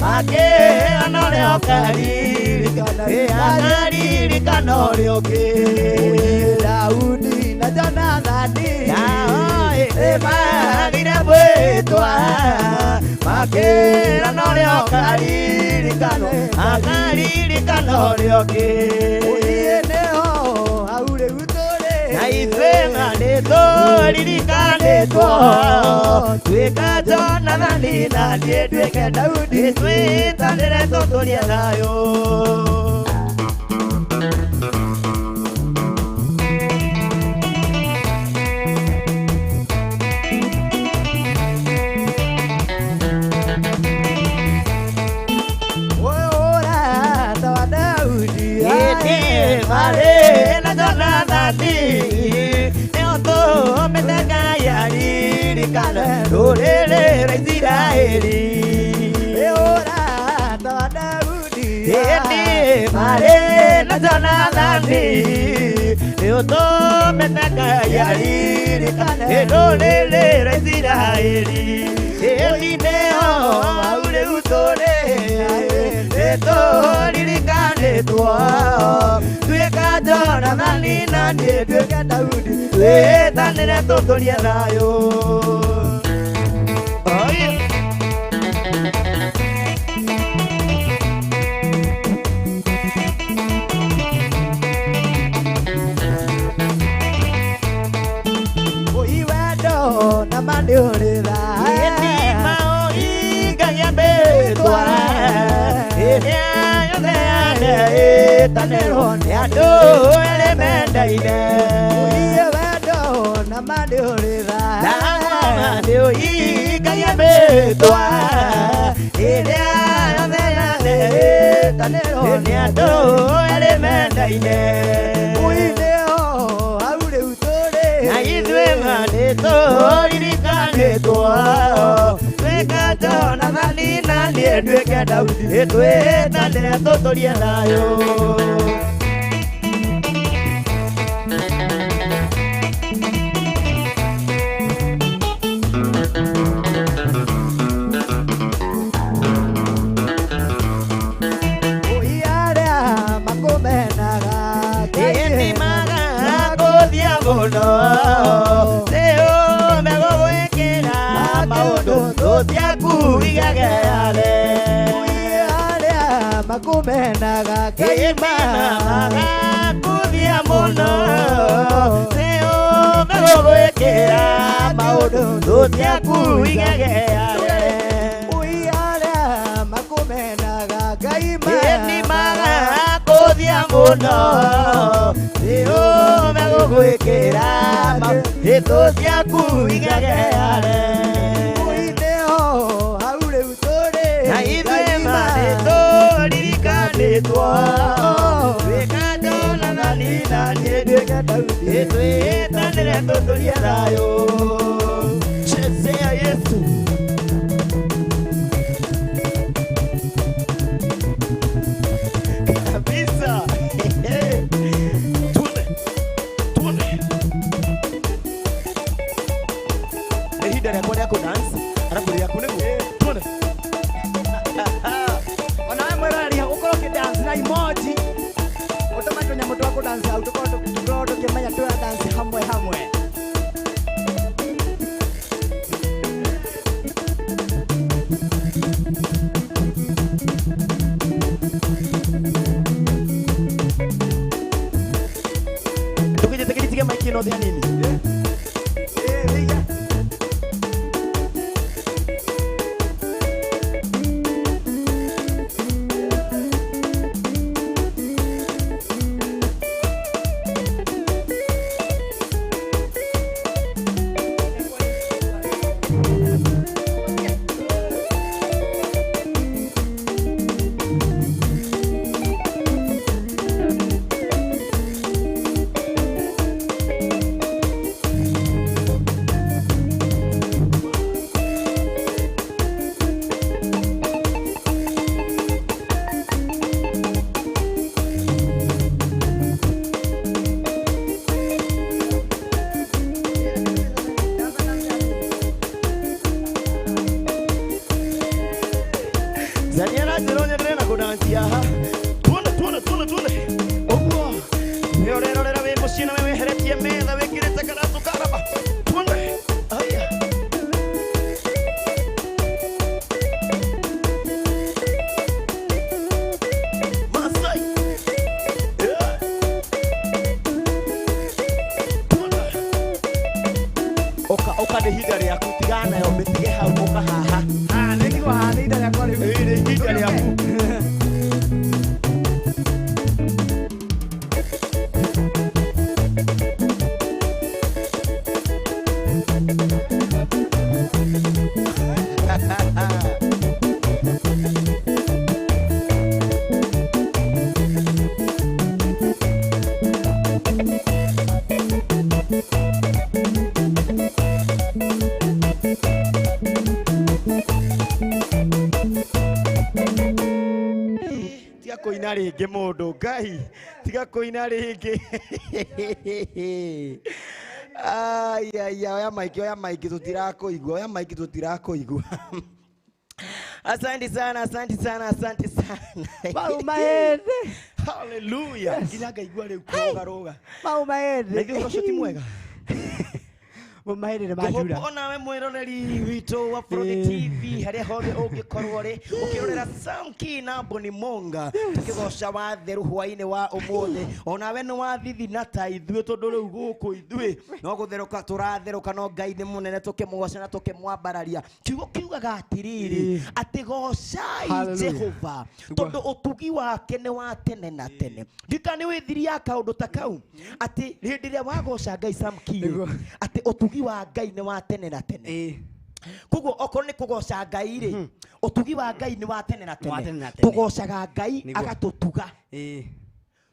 makĩona ũrĩa ũkaririkana ũrĩa ũngĩ. Daudi na Jonathani nĩmarire mwĩtwa makĩona ũrĩa ũkaririkana ũrĩa ũngĩ. Na ithuĩ nĩtũririkanĩtwo twĩka Jonathani na niĩ nduĩke Daudi twĩtanĩre tũtũrie thayũ. Marĩ na Jonathani nĩo tũmĩte Ngai aririkane rũrĩrĩ rwa Isiraeli. Marĩ na Jonathani nĩo tũmĩte Ngai aririkane rũrĩrĩ rwa Isiraeli. Nĩo hau rĩu tũrĩ nĩtũririkanĩtwo twĩka Jonathani na niĩ nduĩke Daudi twĩtanĩre tũtũrie thayũ. Wendo na manĩũrĩra igagia mbĩtwa ĩrĩa yothe yanĩtanĩrwo nĩ andũ erĩ mendaine. Wendo na manĩũrĩra igagia mbĩtwa ĩrĩa yothe yanĩtanĩrwo nĩ andũ erĩ mendaine. Na ithuĩ nĩtũririkanĩtwo twĩka Jonathani na niĩ nduĩke Daudi twĩtanĩre tũtũrie thayũ. Mũno nĩũ megũgwĩkĩra maũndũ tũtiaku igageyare. Arĩa makũmenaga kĩmagakuthia mũno nĩũ megũgwĩkĩra maũndũ tũtiaku igageyare. Arĩa makũmenaga kĩmagakuthia mũno nĩũ megũgwĩkĩra maũndũ tũtiaku igageyare. Na ithuĩ nĩtũririkanĩtwo twĩka Jonathani na niĩ nduĩke Daudi twĩtanĩre tũtũrie thayũ. Chezea Yesu. Kabisa. Tuone. Ihinda rĩakwa rĩa kũdance arabu rĩaku nĩguo. Tuone. Ona mwĩrania ũkorwo ũkĩdance na dance au tuko tukimenya tu dance hamwe hamwe. Tukije maiki no dia nini? Zaniana zironye drena kudansia ha. Tuone. Ogwo. Yorera we mushina we heretie meza we kireta kana tukaraba. Tuone. Aya. Masai. Yeah. Oka de hidari ya kutigana yo betige ha oka ha. Niki wa hali dali akole. Hidari ya. Koina ringi mundu ngai tiga koina ringi oya maiki tutirakuigua asante sana Maumaende. haleluya nginya ngaigua riu kuroga Maumaende. ndio ucio ti mwega Maumaende majura. Ona we mwiroreri wito wa Afrodeat TV haria hothe ungikorwo ri ukirorera Samki na Boni Monga tukigoca watheru hwaini wa umuthi ona we ni wathithina ta ithuĩ tondu riu guku ithuĩ no gutheruka turatheruka no Ngai ni munene tukimugoca na tukimwambararia kiugo kiugaga atiriri ati gocai Jehova tondu utugi wake ni wa tene na tene ndikani withiria kaundu ta kau ati hindi ria wagoca Ngai Samki ati utugi wa Ngai ni wa tene na tene kugo okorwo ni kugoca Ngai ri utugi wa Ngai ni wa tene na tene tugocaga Ngai agatutuga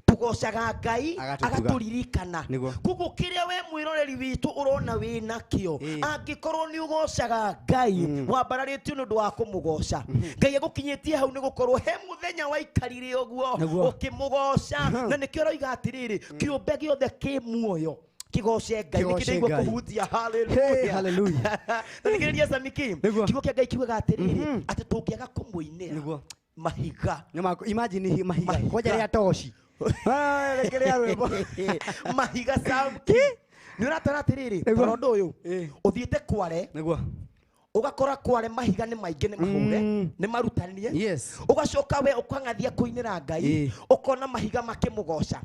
tugocaga Ngai agaturirikana kugo kiria we mwiroreri witu urona wina kio angikorwo ni ugocaga Ngai wambararĩtio nĩ ũndũ wa kũmũgoca Ngai agũkinyĩtie hau nĩ gũkorwo he mũthenya waikarire ũguo ũkĩmũgoca na nĩkĩo ũroiga atĩrĩrĩ kĩũmbe gĩothe kĩ muoyo kigoce Ngai nikidegwa kuhutia haleluya nikiriria Samiki kigo kia Ngai kiugaga atiriri ati tungiaga kumuinira mahiga imagine mahiga koja ria toshi rekerea rwimbo mahiga Samki ni uratara atiriri torondo uyu uthiite Kware niguo ugakora Kware mahiga ni maingi ni mahure ni marutanie ugacoka we ukangathia kuinira Ngai ukona mahiga makimugoca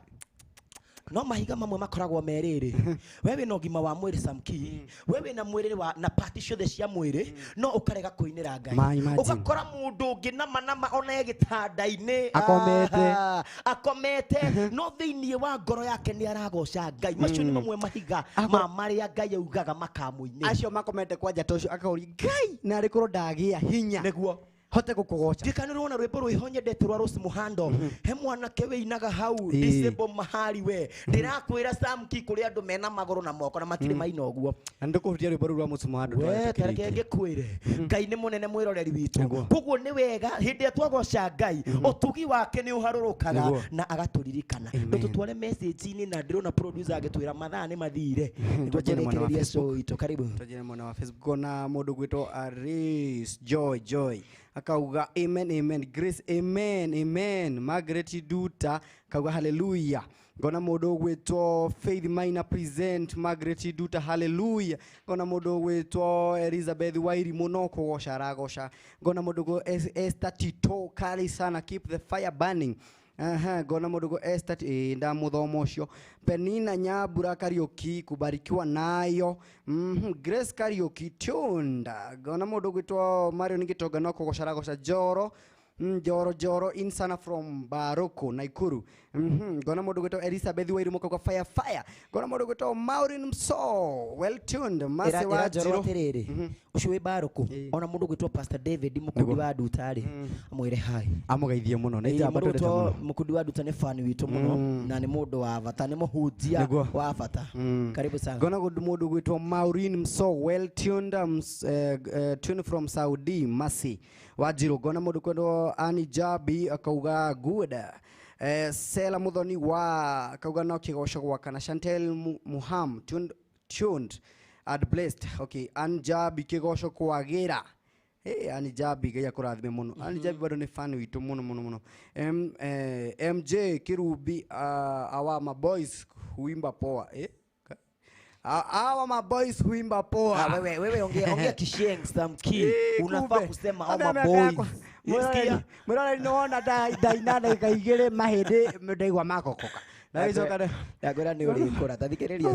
no mahiga mamwe makoragwo meriri wewe no gima wa mwiri Samki wewe na mwiri wa na party ciothe cia mwiri no ukarega kuinira Ngai ugakora mundu ungi na manama ona gitanda-ini akomete no thiini wa ngoro yake ni aragoca Ngai macio ni mamwe mahiga ma maria Ngai augaga makamuinira acio makomete kwanja tocio akauri Ngai na arikoro ndagia hinya niguo hote kukugocha ndikani rwona rwimbo rwihonyendete rwa Rose Muhando he mwanake we inaga hau disable mahali we ndirakwira Samki kuri andu mena maguru na moko na matiri maina oguo na ndikuhutia rwimbo rwa Rose Muhando we tareke ngikwire Ngai ni munene mwiroreri witu kuguo ni wega hindi atwagoca Ngai utugi wake ni uharurukaga na agaturirikana tutware message ini na ndirona producer agitwira mathaa ni mathire twajerekereria show ito karibu twajerekereria mwana wa Facebook na mundu gwitwo Aris Joy akauga amen amen. Grace amen amen. Margaret Duta akauga hallelujah. Ngona mundu gwitwo Faith Maina present Margaret Duta hallelujah. Ngona mundu gwitwo Elizabeth Wairi muno kugoca aragoca. Ngona mundu go Esther Tito kali sana keep the fire burning. Ngona mundu go Esther nda muthomo ucio. Penina Nyabura Kariuki kubarikiwa nayo. Grace Kariuki tunda. Ngona mundu gwitwo Mario Nigitonga no kugoca aragoca Joro. Joro insana from Baroko Naikuru. Gona modo goto Elizabeth Wairu moko fire. Gona modo goto Maureen Mso well tuned mase wa Joro terere. Ushwe Baroko ona modo goto Pastor David mukudi wa Dutare amwire hai. Amugeithie muno ne jamba twete muno. Mukudi wa Dutare fan witu muno na ni modo wa avata ni muhujia wa avata. Karibu sana. Gona modo goto Maureen Mso well tuned tuned from Saudi Masi Wajiro. Gona modo goto Ani Jabi akauga good. Sela Mudhoni wa akauga no kigoco gwakana. Chantel Muham tuned and blessed. Okay, Anjabi kigoco kwagira. Anjabi gaya kurathime muno. Anjabi bado ni fan witu muno. MJ Kirubi awa my boys huimba poa. Awa my boys huimba poa. Wewe ongea Kishengs tamki. Unafaa kusema awa my boys. Mwana niona dainana ikaigire mahede mdeigwa makokoka. Na hizo kada yagora ni uri kora tathikereria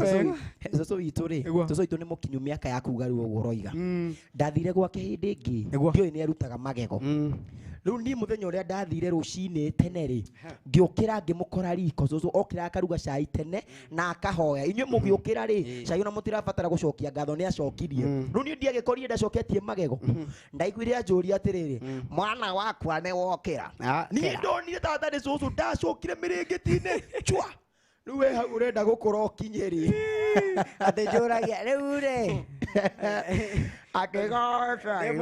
so ituri so itu ni mukinyu miaka ya kugaru ugoroiga ndathire gwake hindi ingi ndio ni arutaga magego riu ni muthenya uria ndathire rucini teneri ngiukira ngimukora riko so okira akaruga cai tene na akahoya inywe mugiukira ri cai ona mutirabatara gucokia ngatho ni acokirie riu ni ndie gikorire ndacoketie magego ndaiguire anjuria atiriri mwana wakwa ne wokira ni ndonire tata ni cucu ndacokire mirigitine chwa riu we hau urenda gukora okinyeri ate njuragia riu ri akigota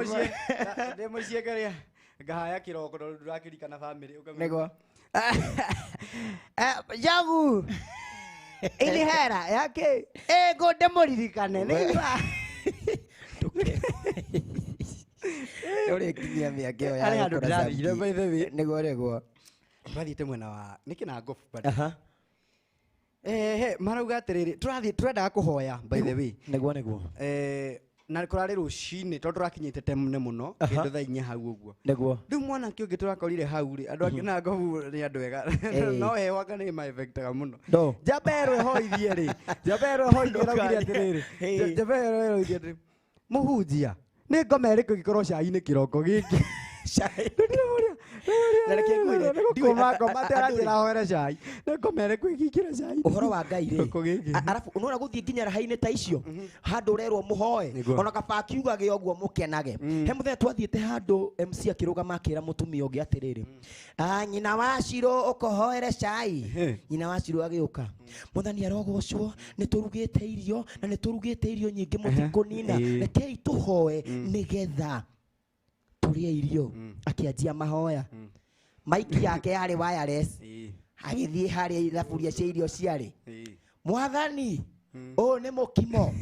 demucie karia ngahaya kiroko ndakirikana family nego jagu ini hera yake ego demuririkane niba ore kinya miakeo ya ndirathire by the way nego rego twathite mwena wa nikina ngofu bado marauga atiriri turenda kuhoya by the way nego na kurari rucini tondu rakinyite temne muno kindu thaa 4 hau uguo neguo riu mwana ki ungi turakorire hau ri andu akina ngobu ri andu ega no waka ni my effectaga muno jabero hoithie ri jabero hoithie raugire atiriri jabero hoithie ri muhunjia ni ngomere kugikorwo cai-ini kiroko giki cai na rekegwire ndiuma ngomate anjira hoere cai na ngomere kwigikira cai uhoro wa Ngai ri arafu unora guthie nginya raha-ini ta icio handu urerwo muhoe ona kaba kiugage oguo mukenage he muthenya twathiete handu MC akirugama akira mutumia ungi atiriri nyina wa Shiro ukohoere cai nyina wa Shiro agiuka muthani arogocwo ni turugite irio na ni turugite irio nyingi mutikunina rekei tuhoe nigetha turie irio akianjia mahoya maiki yake yari wireless agithie hari thaburia cia irio ciari mwathani o ni mukimo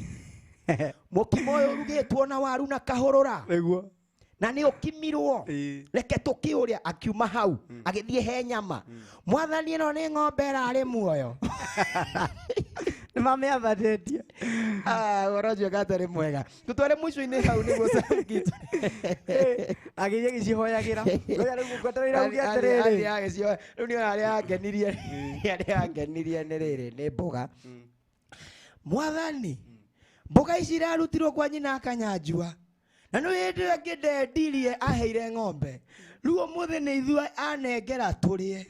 mukimo uyu rugitwo na waru na kahurura niguo na ni ukimirwo reke tukiuria akiuma hau agithie he nyama mwathani no ni ng'ombe rari muoyo ni mame abatetie orojo gatare mwega tutware mwisho-ini hau niguo samkitu agithie gicihoyagira ngoja riu ngwetereira ugi atiriri agicio riu ni ari angenirie ni riri ni mboga mwathani mboga ici irarutirwo kwa nyina akanyanjua na no yende ngidendirie aheire ng'ombe riu umuthi ni ithuĩ anengera turie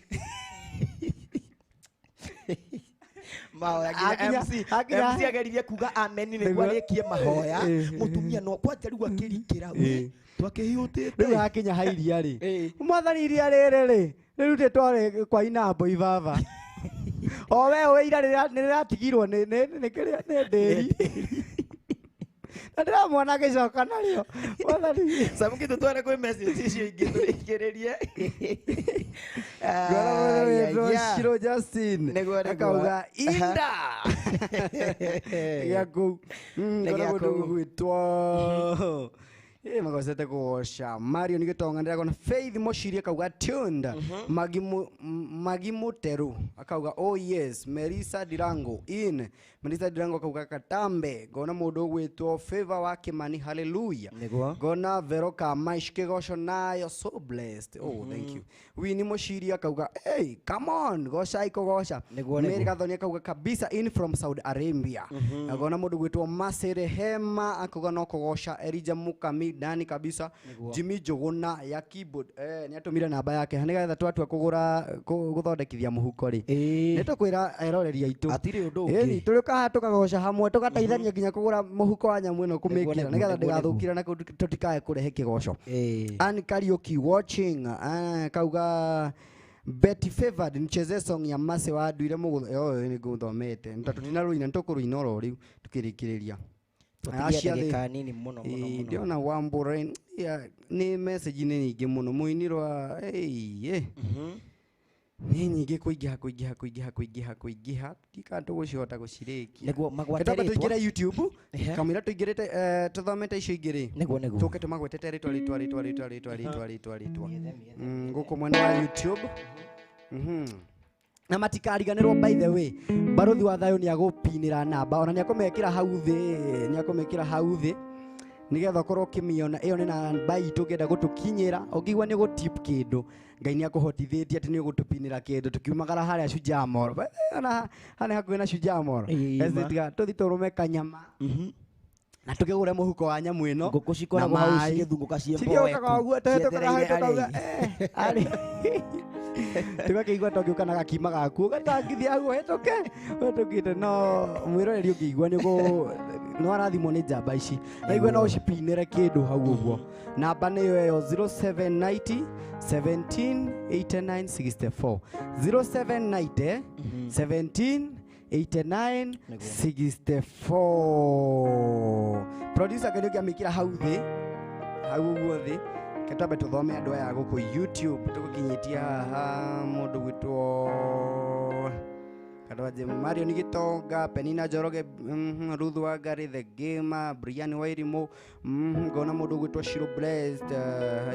MC ageririe kuga amen niguo arikie mahoya mutumia no kwanja riu akirikira twakihutite riu hakinya hairia ri mwathani iria riri riu tware kwa inambo ibaba o we ira niratigirwo ni kiria ni nderi ndira mwana gicoka nario mwathani samuki tutware kwi message icio ingi turikiririe Shiro Justin akauga inda yaku ngora gwitwo magocete kugosha Mario nigitonga ndira Faith Moshiri akauga tuned Magimuteru akauga oh yes Melissa Dirango akauga Katambe gona mundu gwitwo Favor wa Kimani hallelujah gona Veroka Maishke gosho nayo so blessed thank you Winnie Moshiri akauga hey come on gosha iko gosha Mary Gathoni akauga kabisa in from Saudi Arabia gona mundu gwitwo Masere Hema akauga no kugosha Erija Mukami Dani kabisa Jimmy Jogona ya keyboard ni atumira namba yake haniga twatwa kugura guthondekithia muhuko ri nitukwira eroreria itu atiri undu ungi tuluka tukagosha hamwe tukataithania nginya kugura muhuko wa nyamu ino kumikira nigetha ndigathukira na tutikae kurehe kigosho Ann Karaoke watching kauga Betty Favored nicheze song ya Mase wa Nduire mugutho ni nguthomete ntatutina ruina ntukuruina oro riu tukirikiriria nini muno ndiona Wambura ni message ni nyingi muno muinirwa ni nyingi kuingiha tikandu gucihota guciriki niguo magwateretwa tuingira YouTube kamera tuingirite tuthomete icio igiri tuke tumagwetete ritwa nguko mwena wa YouTube na matikariganirwo by the way baruthi wa thayo ni agupinira namba ona ni akomekira hau thi nigetha korwo kimiona iyo ni namba itu ngenda gutukinyira ukigwa ni gutip kindu ngai ni akuhotithitie ati ni gutupinira kindu tukiumagara haria Shujaa Mall ona hane hakuhe na Shujaa Mall ezitiga tuthi turume kanyama na tukigure muhuko wa nyamu ino nguku cikoragwo hau cigithunguka ciemboe ari tugakeigua togiuka na gakima gaku gatangithia hau hetoke wetukite no mwiroreri ukigua no arathimo ni njamba ici na igwe no cipinire kindu hau uguo namba ni yo 0790 178964 0790 178964 producer kene kiamikira hau uguo thi ketabe tuthome andu aya guku YouTube tugukinyitia haha mundu gwitwo Kadwaje Mario Nigitonga Penina Joroge Ruth Wangari The Gamer Brian Wairimo ngona mundu gwitwo Shiro Blessed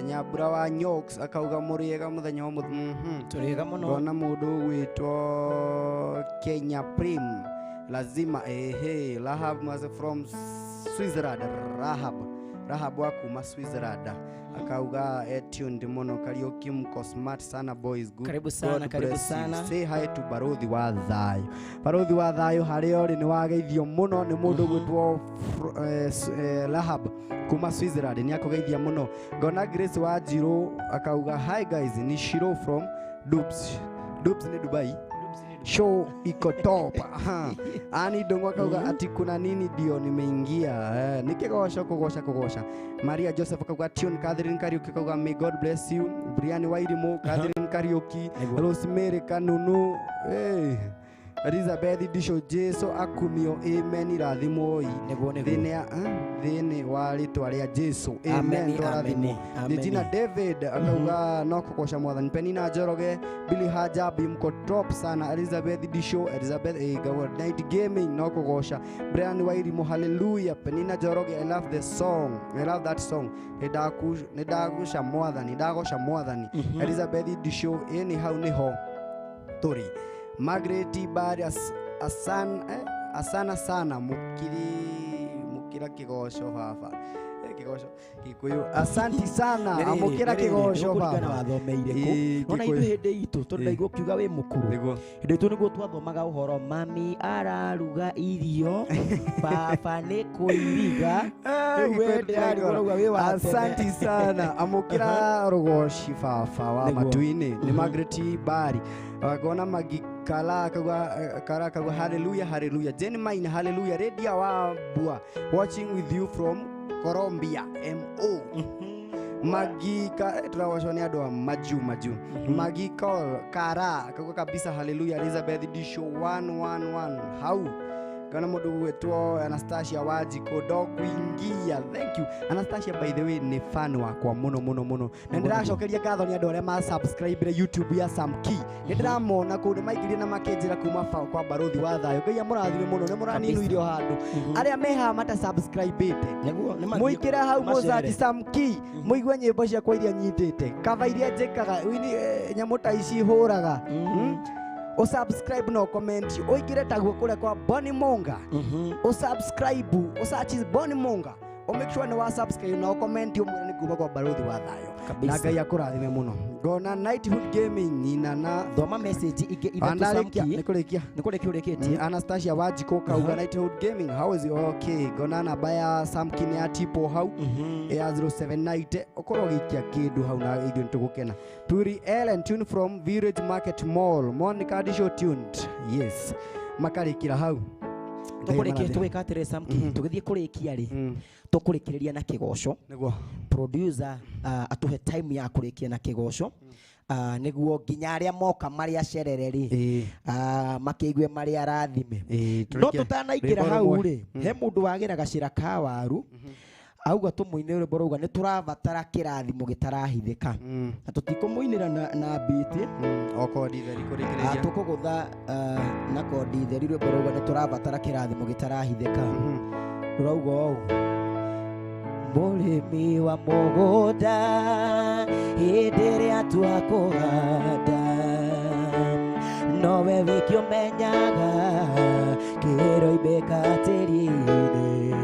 Nyabura wa Nyox akauga muriega muthenya wa turiega muno ngona mundu gwitwo Kenya Prim lazima Rahab was from Switzerland Rahab wa kuma Switzerland akauga tuned muno Karaoke mko smart sana boys good karibu sana say hi to baruthi wa thayo hario ri ni wageithio muno ni mundu gwitwo Rahab kuma Switzerland ni akugeithia muno ngona Grace wa Jiro akauga hi guys ni Shiro from Dubs ni Dubai show iko top ani dongo akauga ati kuna nini dio nimeingia nikigosha kugosha Maria Joseph akauga tune Catherine Karaoke akauga may God bless you Brian Wairimo Catherine Karaoke Rosemary Kanunu Elizabeth Disho Jesu akumio amen rathimo thine wa ritwa ria Jesu amen rathimo Regina David akauga no kugosha mwathani Penina Joroge Billy Haja bimko top sana Elizabeth Disho Gawa Night Gaming no kugosha Brian Wairimo hallelujah Penina Joroge I love that song ndagusha mwathani Elizabeth Disho hau niho turi Margaret Bari asana sana mukira kigosho baba kigosho Kikuyu asanti sana amukira kigosho baba na wathomeire ku ona ithu hinde itu tundaigwo kiuga wi mukuru hinde itu niguo twathomaga uhoro mami araruga irio baba ni kuiriga asanti sana amukira rugoshi baba wa matuini ni Margaret Bari akona magikala akagwa hallelujah Jenny Mine hallelujah Redia wa Bua watching with you from Colombia MO Magika tunawashoni ado maju Magikol Kara akagwa kabisa hallelujah Elizabeth Disho 111 how Kana mundu gwetwo Anastasia Wajiko dog wingia. Thank you. Anastasia by the way ni fan wakwa muno. Na ndiracokeria ngatho ni andu aria ma subscribe YouTube ya Sam Key. Ndiramona kundu maingire na makenjira kuma kwa barothi wa thayo. Ngai amurathime muno ni muraninu irio handu. Aria meha mata subscribe ite. Muikira hau Mozart Sam Key. Muigwe nyimbo cia kwa iria nyitite. Kava iria njekaga nyamu ta ici huraga. O subscribe no comment. O igire taguo kule kwa Bonnie Monga. O subscribe. O search Bonnie Monga. O make sure ni wa subscribe na o comment umwire ni kuba kwa barothi wa thayo. Na Ngai akurathime muno. Gona Nighthood Gaming inana thoma message ige ithatu Sam Key. Nikurekia ureketie. Anastasia Wajiko kauga Nighthood Gaming. How is it? Okay. Gona namba ya Sam Key ya tipo hau. Ya 0790 okoro gikia kindu hau na ithu ntugukena. Turi Ellen tune from Village Market Mall. Monica Disho tuned. Yes. Makarikira hau. Tukurekia tuweka tere Sam Key. Tugithie kurikia ri. Tukurikiria na kigoco. Niguo. Producer atuhe time ya kurikia na kigoco. Niguo nginya aria moka maria cerereri makeigue maria rathime. No tutanaingira hau ri. He mundu wagira gacira ka waru. Auga tumuinire rwimbo ruga ni turabatara kirathimo gitarahithika. Na tutikomuinira na beat. Okodi theri kurikiria. Tukugutha na kodi theri rwimbo ruga ni turabatara kirathimo gitarahithika. Rauga au Mũrĩmi wa mũgũnda hĩndĩ ĩrĩa atua kũhanda nowe wiki ũmenyaga kĩroimbĩka tĩri-inĩ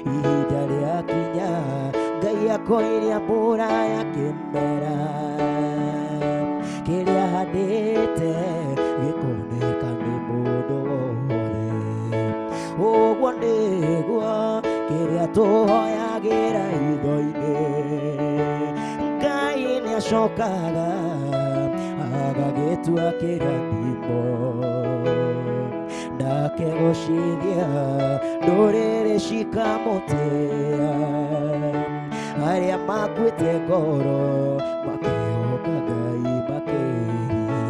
ihinda rĩakinya Ngai akoiria mbura ya kĩmera kĩrĩa handĩte gĩkoneka nĩ mũndũ wothe ũguo nĩguo kĩrĩa tũhoyagĩra hitho-inĩ Ngai nĩacokaga agagĩtua kĩrathimo nake gũcithia ndũrĩrĩ cikamũtĩa arĩa makuĩte ngoro makĩhoka Ngai makĩria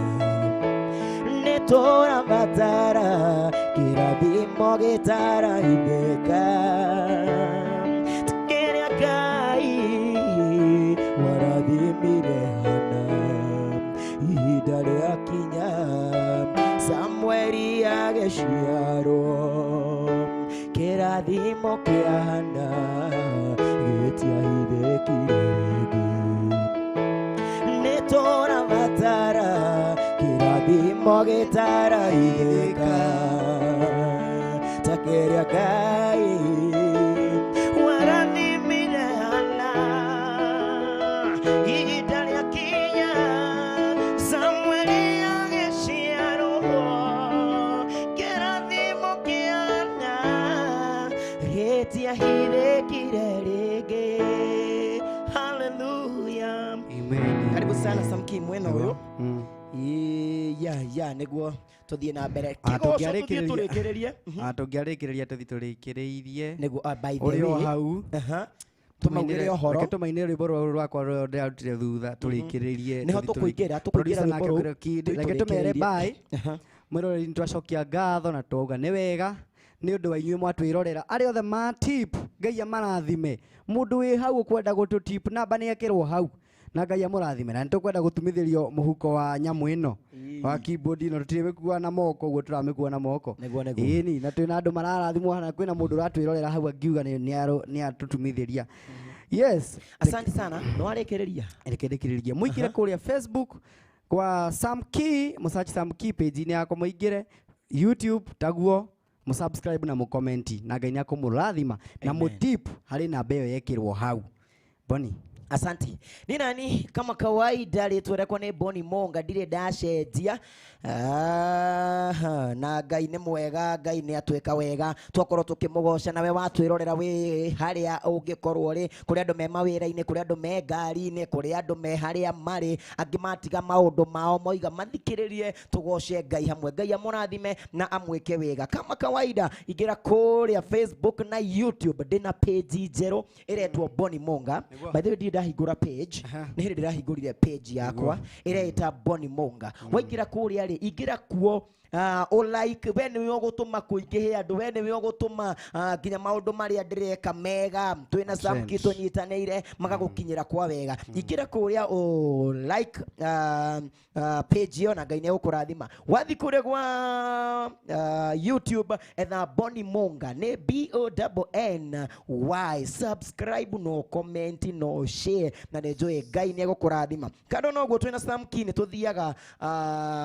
nĩtũrabatara kĩrathimo gĩtarahithĩka kĩrĩa Ngai warathimire Hana ihinda rĩakinya Samweli agĩciarwo kĩrathimo kĩa Hana gĩtiahithĩkire rĩngĩ nĩtũrabatara kĩrathimo gĩtarahithĩka ta kĩrĩa Ngai warathimire Hana ihinda rĩakinya Samweli agĩciarwo kĩrathimo kĩa Hana gĩtiahithĩkire rĩngĩ. Hallelujah. Amen. Karibu sana Sam Key mwena uyu. Niguo tuthie na mbere tũrĩkĩrĩrie tuthi tũrĩkĩrĩirie niguo by the way hau tumaugire ũhoro tumainire rwimbo rwakwa rũrĩa thutha tũrĩkĩrĩrie niho tũkũingĩra rwimbo rũu reke tũmere bye mwĩroreri nĩtwacokia ngatho na twauga nĩ wega nĩ ũndũ wa inyuĩ mwatwĩrorera arĩa othe ma tip Ngai amarathime mũndũ wĩ hau ũkwenda gũtũ tip namba nĩekĩrwo hau na Ngai amũrathime na nĩtũkwenda gũtumithĩrio mũhuko wa nyamũ ĩno wa keyboard ĩno tũtirĩmĩkua na moko ũguo tũramĩkua na moko ĩni na twĩna andũ mararathimwo na kwĩna mũndũ ũratwĩrorera hau angiuga nĩatũtumithĩria. Yes, asante sana no arekereria muikire kuria Facebook kwa Sam Key musearch Sam Key page ini yako muigire YouTube taguo musubscribe na mukomenti na Ngai nĩakũmũrathima na mutip harĩ namba ĩyo yekirwo hau. Bonnie, asante. Ni nani kama kawaida rĩtwa ni Bonnie Monga ndirĩ ndacenjia. Na Ngai nĩ mwega, Ngai nĩ atweka wega twakorwo tukimũgoca nawe watwĩrorera wĩ harĩa ũngĩkorwo rĩ kũrĩ andũ me mawĩra-inĩ kũrĩ andũ me ngari-inĩ kũrĩ andũ me harĩa marĩ angĩ matiga maũndũ mao moiga mathikĩrĩrie tũgoce Ngai hamwe. Ngai amũrathime na amwĩke wega. Kama kawaida ingĩra kũrĩa Facebook na YouTube ndĩna page njerũ ĩretwo Bonnie Monga. By the way ndahingura page nĩ hĩndĩ ndĩrahingũrire page yakwa ĩreĩta Bonnie Monga waingĩra kũrĩa rĩ ingĩra kuo o like we nĩ ũgũtũma kũingĩhe andũ we nĩ ũgũtũma nginya maũndũ marĩa ndĩreka mega twĩna Samki tũnyitanĩire magagũkinyĩra kwa wega ingĩra kũrĩa o like page ĩyo na Ngai nĩ egũkũrathima wathi kũrĩa gwa YouTube etha Bonnie Monga nĩ BONNY subscribe no comment no share na nĩ njũĩ Ngai nĩ egũkũrathima kando no guo twĩna Samki nĩ tũthiaga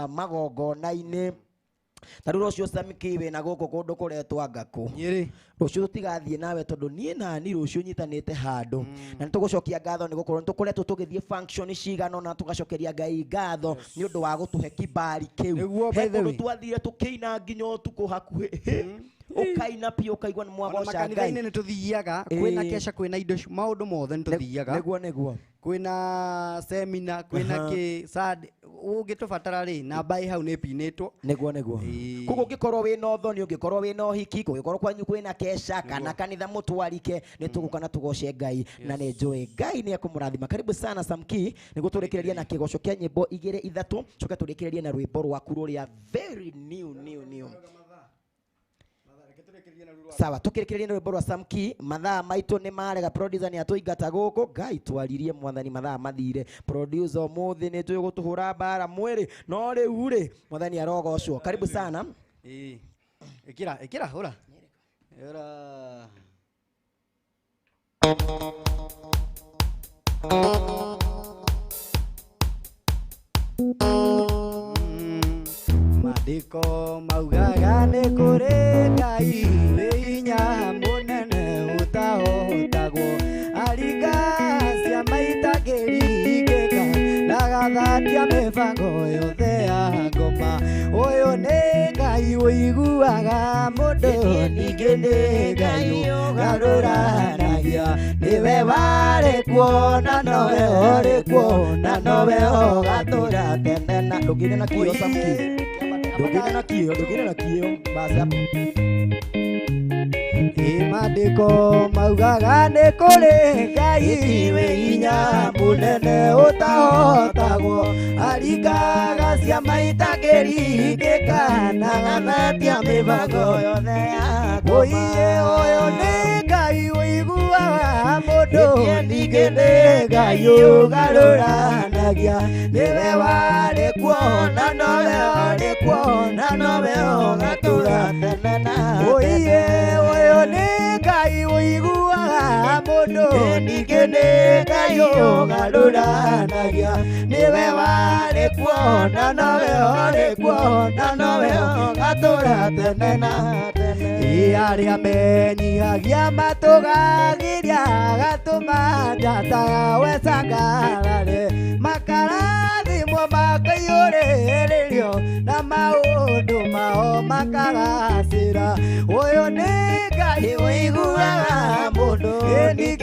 magongona-inĩ na rũcio ũcio Samki we na gũkũ kũndũ kũretwa Ngakũ rũcio tũtigathiĩ nawe tondũ niĩ nani rũcio nyitanĩte handũ na nĩ tũgũcokia ngatho nĩ gũkorwo nĩ tũkoretwo tũgĩthiĩ function cigana na tũgacokeria Ngai ngatho nĩ ũndũ wa gũtũhe kibali kĩu he kũndũ twathire tũkĩina nginya ũtukũ hakuhĩ ukaina pia ukaigwa nĩ mwagoca Ngai nĩ tũthiaga kwĩna kesha kwĩna indo maũndũ mothe nĩ tũthiaga nĩguo kwĩna seminar kwĩna kĩ sad ũngĩtũbatara rĩ namba hau nĩ pinĩtwo nĩguo kuko ũngĩkorwo wĩna ũthoni ũngĩkorwo wĩna ũhiki ũngĩkorwo kwanyu kwĩna kesha kana kanitha mũtwarike nĩ tũgũka na tũgoce Ngai na nĩ njũĩ Ngai nĩ ekũmũrathima karibu sana Samki nĩguo tũrĩkĩrĩria na kĩgoco kĩa nyĩmbo 2-3 coke tũrĩkĩrĩrie na rwĩmbo rwaku rũrĩa very new sawa tukĩrĩkĩrĩria na rwĩmbo rwa Samki mathaa maitũ nĩ marega producer nĩ atũingata gũkũ Ngai twaririe mwathani mathaa mathire producer mũthĩ nĩ tũĩ gũtũhũra bara mwĩrĩ no rĩu rĩ mwathani arogocwo karibu sana ĩkĩra hũra Mandĩko maugaga nĩ kũrĩ Ngai wĩ hinya mũnene ũtahotagwo aringa ciama itangĩringĩka ndagathatia mĩbango yothe ya ngoma ũyũ nĩ Ngai ũiguaga mũndũ ningĩ nĩ Ngai ũgarũranagia nĩwe warĩ kuo na nowe ũrĩ kuo na nowe ũgatũra tene na ndũngĩne na kĩo Samki ndũngĩne na kĩo basa Mandĩko maugaga nĩ kũrĩ Ngai wĩ hinya mũnene ũtahotagwo aringaga ciama itangĩringĩka na agathatia mĩbango yothe ya ngoma ũyũ nĩ Ngai ũiguaga mũndũ ningĩ nĩ Ngai ũgarũranagia nĩwe warĩ kuo na nowe ũrĩ kuo na nowe ũgatũra tene na ũyũ nĩ Ngai ũiguaga mũndũ ningĩ nĩ Ngai ũgarũranagia nĩwe warĩ kuo na nowe ũrĩ kuo na nowe ũgatũra tene na tene arĩa menyihagia matũgagĩria agatũma ndataga wecangarare makarathimwo makaiyũrĩrĩrio na maũndũ mao makagacĩra ũyũ nĩ Ngai ũiguaga mũndũ ningĩ